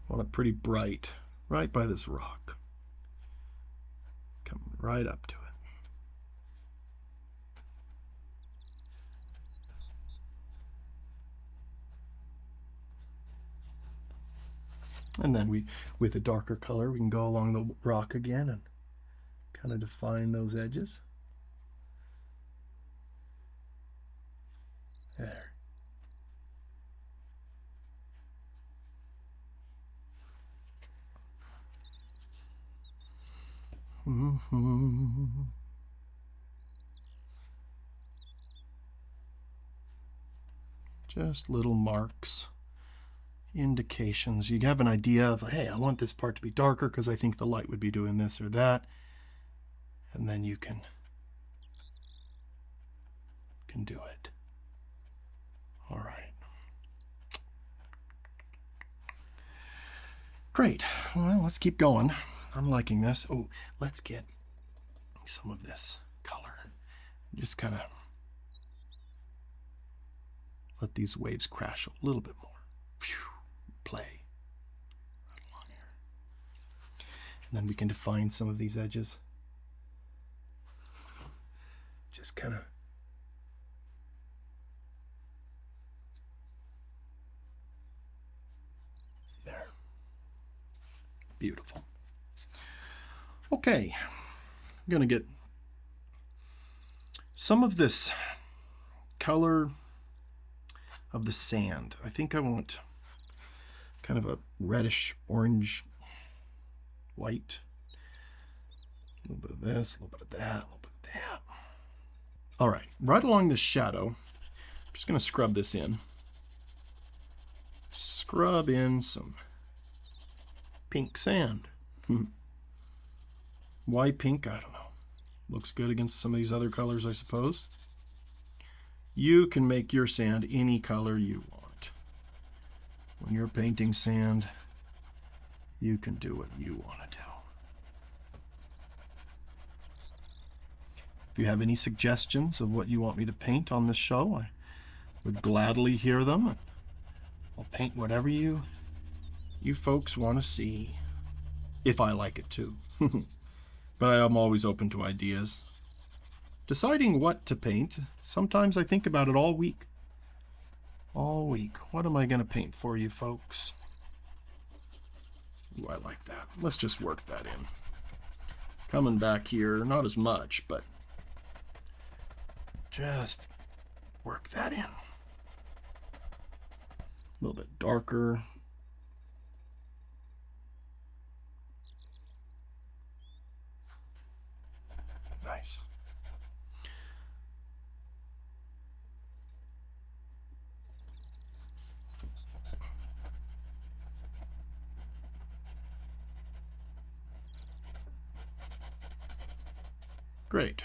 Want it pretty bright, right by this rock. Coming right up to it. And then with a darker color, we can go along the rock again and kind of define those edges. There. Just little marks, indications. You have an idea of, hey, I want this part to be darker because I think the light would be doing this or that. And then you can do it. All right. Great. Well, let's keep going. I'm liking this. Oh, let's get some of this color. Just kind of let these waves crash a little bit more. Phew. Play. Right along here. And then we can define some of these edges. Just kind of there. Beautiful. Okay, I'm going to get some of this color of the sand. I think I want kind of a reddish orange white. A little bit of this, a little bit of that, a little bit of that. All right, right along this shadow, I'm just going to scrub this in. Scrub in some pink sand. Why pink? I don't know. Looks good against some of these other colors, I suppose. You can make your sand any color you want. When you're painting sand, you can do what you want to do. If you have any suggestions of what you want me to paint on this show, I would gladly hear them. I'll paint whatever you folks want to see, if I like it too. But I am always open to ideas. Deciding what to paint, sometimes I think about it all week. All week. What am I going to paint for you folks? Ooh, I like that. Let's just work that in. Coming back here, not as much, but just work that in. A little bit darker. Nice. Great.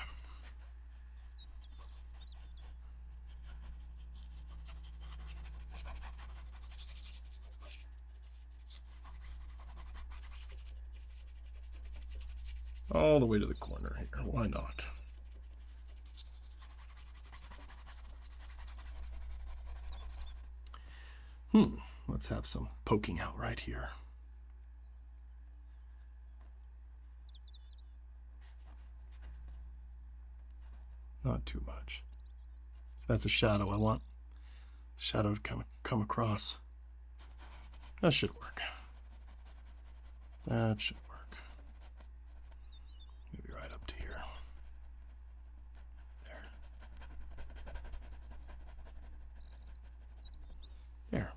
All the way to the corner here. Why not? Let's have some poking out right here. Not too much. So that's a shadow. I want shadow to kind of come across. That should work. That should work. Maybe right up to here. There. There.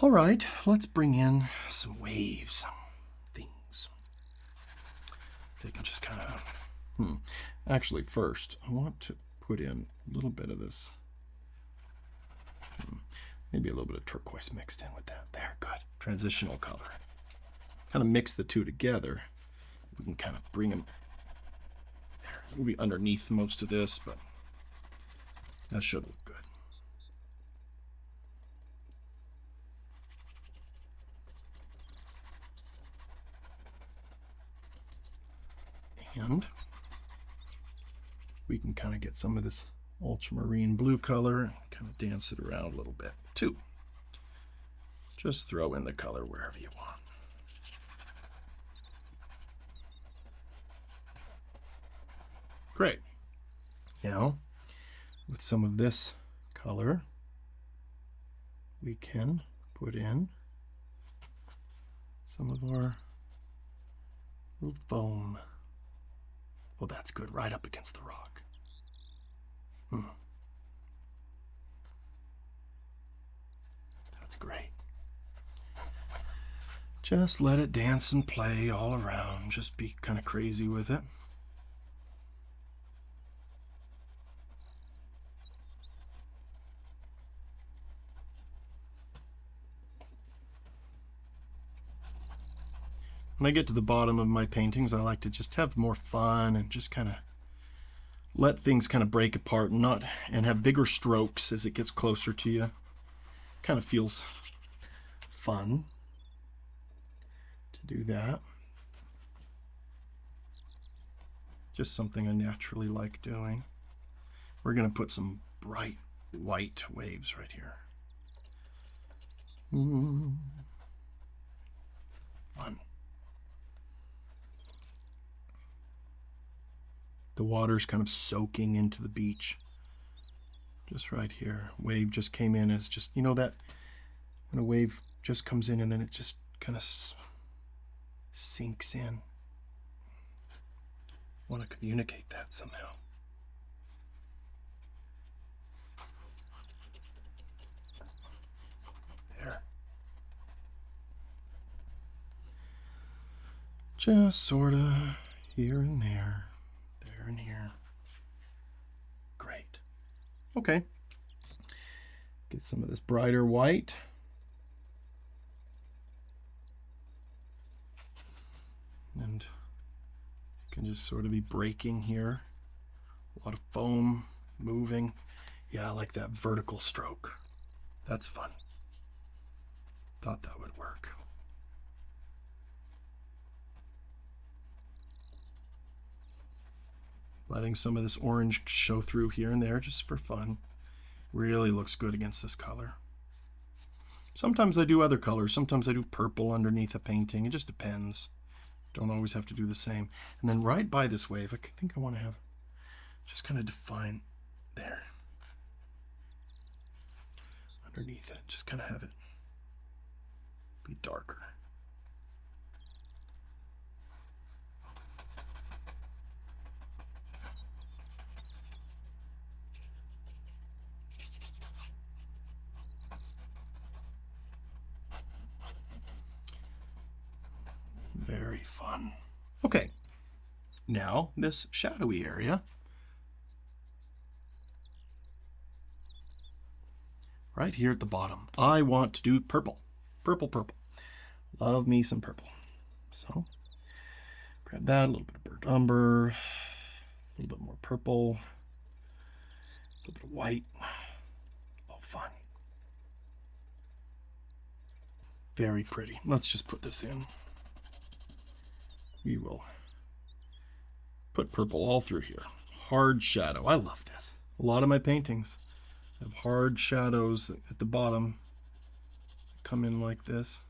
All right, let's bring in some waves, things. They can just kind of... Actually, first, I want to put in a little bit of this. Maybe a little bit of turquoise mixed in with that. There, good. Transitional color. Kind of mix the two together. We can kind of bring them there. We'll be underneath most of this, but that should look good. And we can kind of get some of this ultramarine blue color and kind of dance it around a little bit too. Just throw in the color wherever you want. Great. Now, with some of this color, we can put in some of our little foam. Well, that's good, right up against the rock. That's great. Just let it dance and play all around. Just be kind of crazy with it. When I get to the bottom of my paintings, I like to just have more fun and just kind of let things kind of break apart and have bigger strokes as it gets closer to you. Kind of feels fun to do that. Just something I naturally like doing. We're going to put some bright white waves right here. Fun. The water's kind of soaking into the beach. Just right here. Wave just came in. It's just, you know that when a wave just comes in and then it just kind of sinks in. I want to communicate that somehow. There. Just sort of here and there. There and here. Great. Okay. Get some of this brighter white. And you can just sort of be breaking here. A lot of foam moving. Yeah, I like that vertical stroke. That's fun. Thought that would work. Letting some of this orange show through here and there just for fun. Really looks good against this color. Sometimes I do other colors. Sometimes I do purple underneath a painting. It just depends. Don't always have to do the same. And then right by this wave, I think I want to have just kind of define there. Underneath it, just kind of have it be darker. Very fun. Okay, now this shadowy area. Right here at the bottom. I want to do purple. Purple, purple. Love me some purple. So, grab that, a little bit of burnt umber, a little bit more purple, a little bit of white. Oh, fun. Very pretty. Let's just put this in. We will put purple all through here. Hard shadow. I love this. A lot of my paintings have hard shadows at the bottom. Come in like this.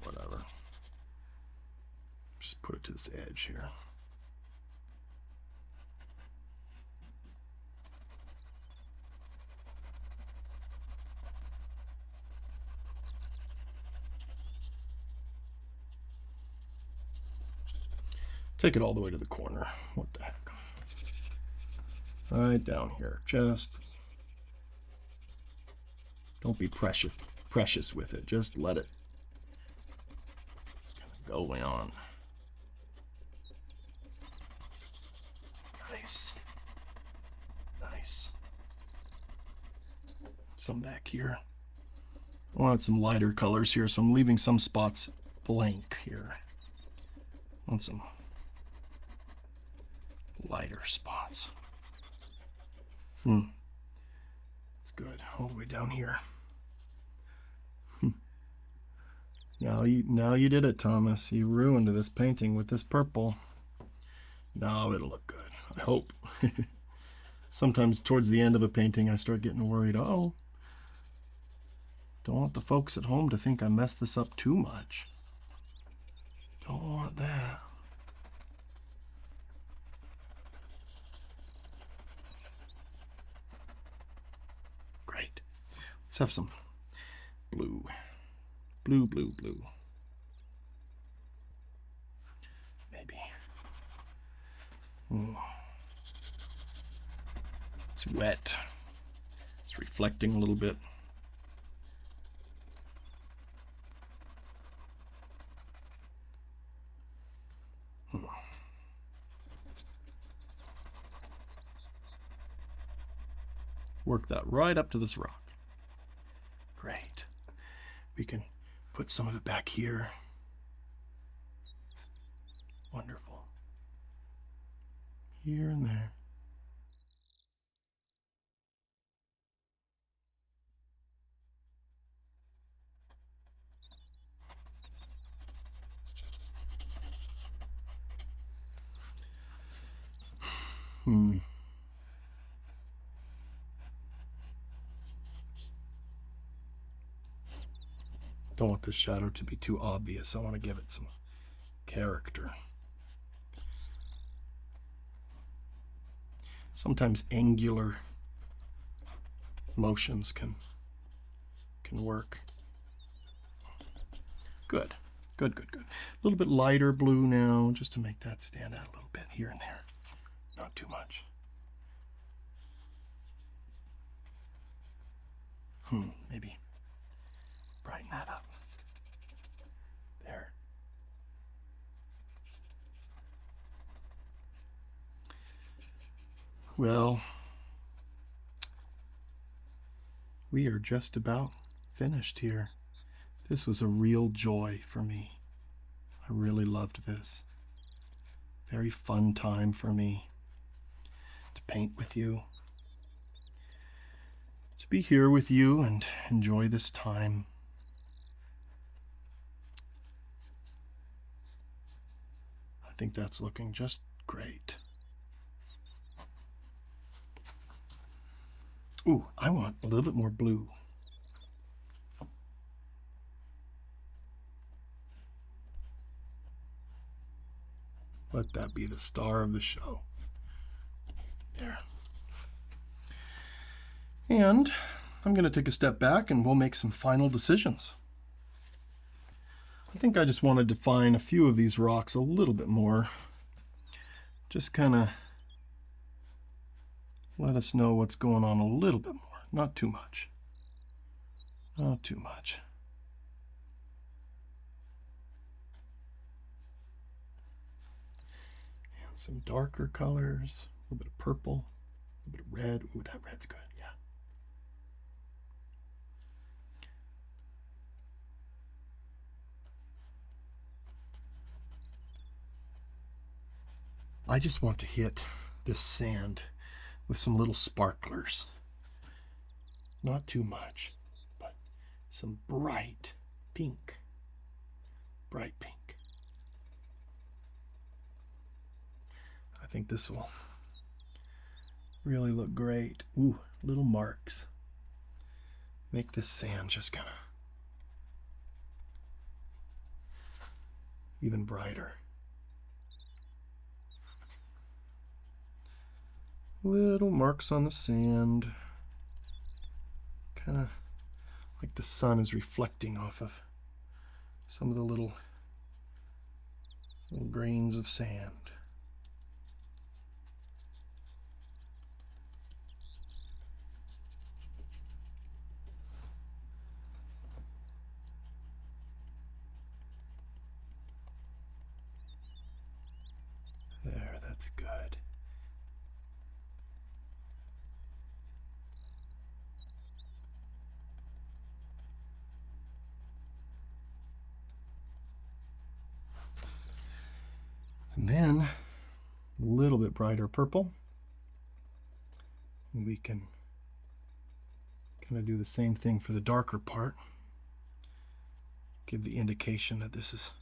Whatever. Just put it to this edge here. Take it all the way to the corner. What the heck? Right down here. Just don't be precious with it. Just let it kind of go on. Nice. Nice. Some back here. I wanted some lighter colors here, so I'm leaving some spots blank here. I want some lighter spots. It's good. All the way down here. Now you did it, Thomas. You ruined this painting with this purple. No, it'll look good. I hope. Sometimes towards the end of a painting, I start getting worried. Oh, don't want the folks at home to think I messed this up too much. Don't want that. Great. Let's have some blue. Blue, blue, blue. Maybe. It's wet. It's reflecting a little bit. Work that right up to this rock. Great. We can put some of it back here. Wonderful. Here and there. Don't want this shadow to be too obvious. I want to give it some character. Sometimes angular motions can work. Good. Good, good, good. A little bit lighter blue now, just to make that stand out a little bit here and there. Not too much. Maybe brighten that up. There. Well, we are just about finished here. This was a real joy for me. I really loved this. Very fun time for me to paint with you, to be here with you and enjoy this time. I think that's looking just great. Ooh, I want a little bit more blue. Let that be the star of the show. There. And I'm going to take a step back and we'll make some final decisions. I think I just want to define a few of these rocks a little bit more. Just kind of let us know what's going on a little bit more. Not too much. Not too much. And some darker colors. A little bit of purple. A little bit of red. Ooh, that red's good. Yeah. I just want to hit this sand with some little sparklers. Not too much, but some bright pink. Bright pink. I think this will really look great. Ooh, little marks. Make this sand just kind of even brighter. Little marks on the sand. Kind of like the sun is reflecting off of some of the little grains of sand. There, that's good. And then a little bit brighter purple. And we can kind of do the same thing for the darker part. Give the indication that this is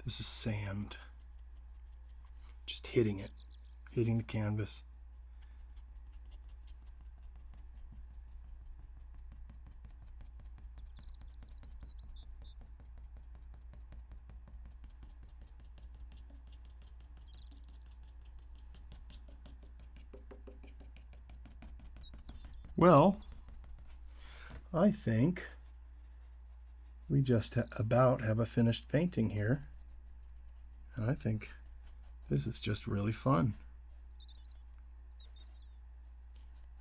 sand. Just hitting it, hitting the canvas. Well, I think we just about have a finished painting here. And I think this is just really fun.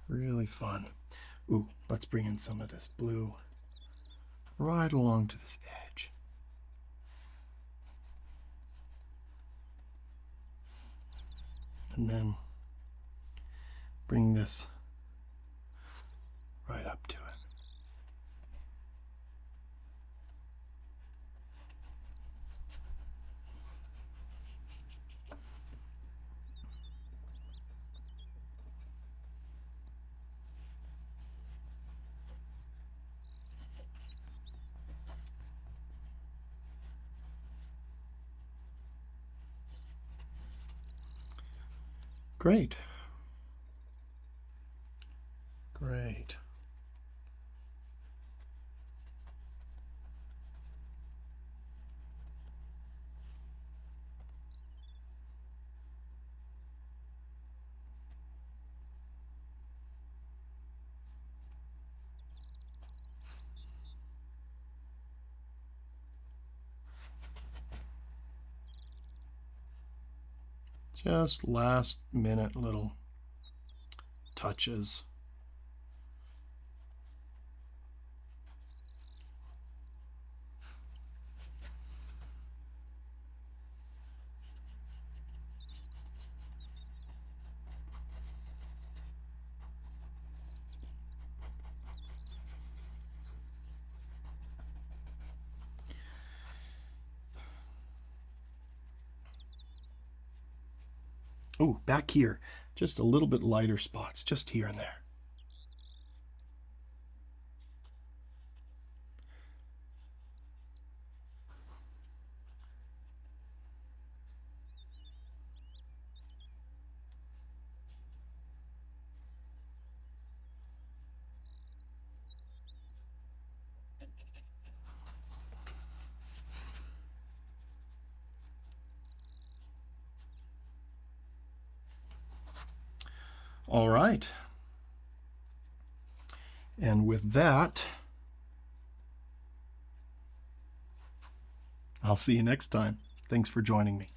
Really fun. Ooh, let's bring in some of this blue right along to this edge. And then bring this right up to it. Great. Great. Just last minute little touches. Ooh, back here, just a little bit lighter spots, just here and there. All right. And with that, I'll see you next time. Thanks for joining me.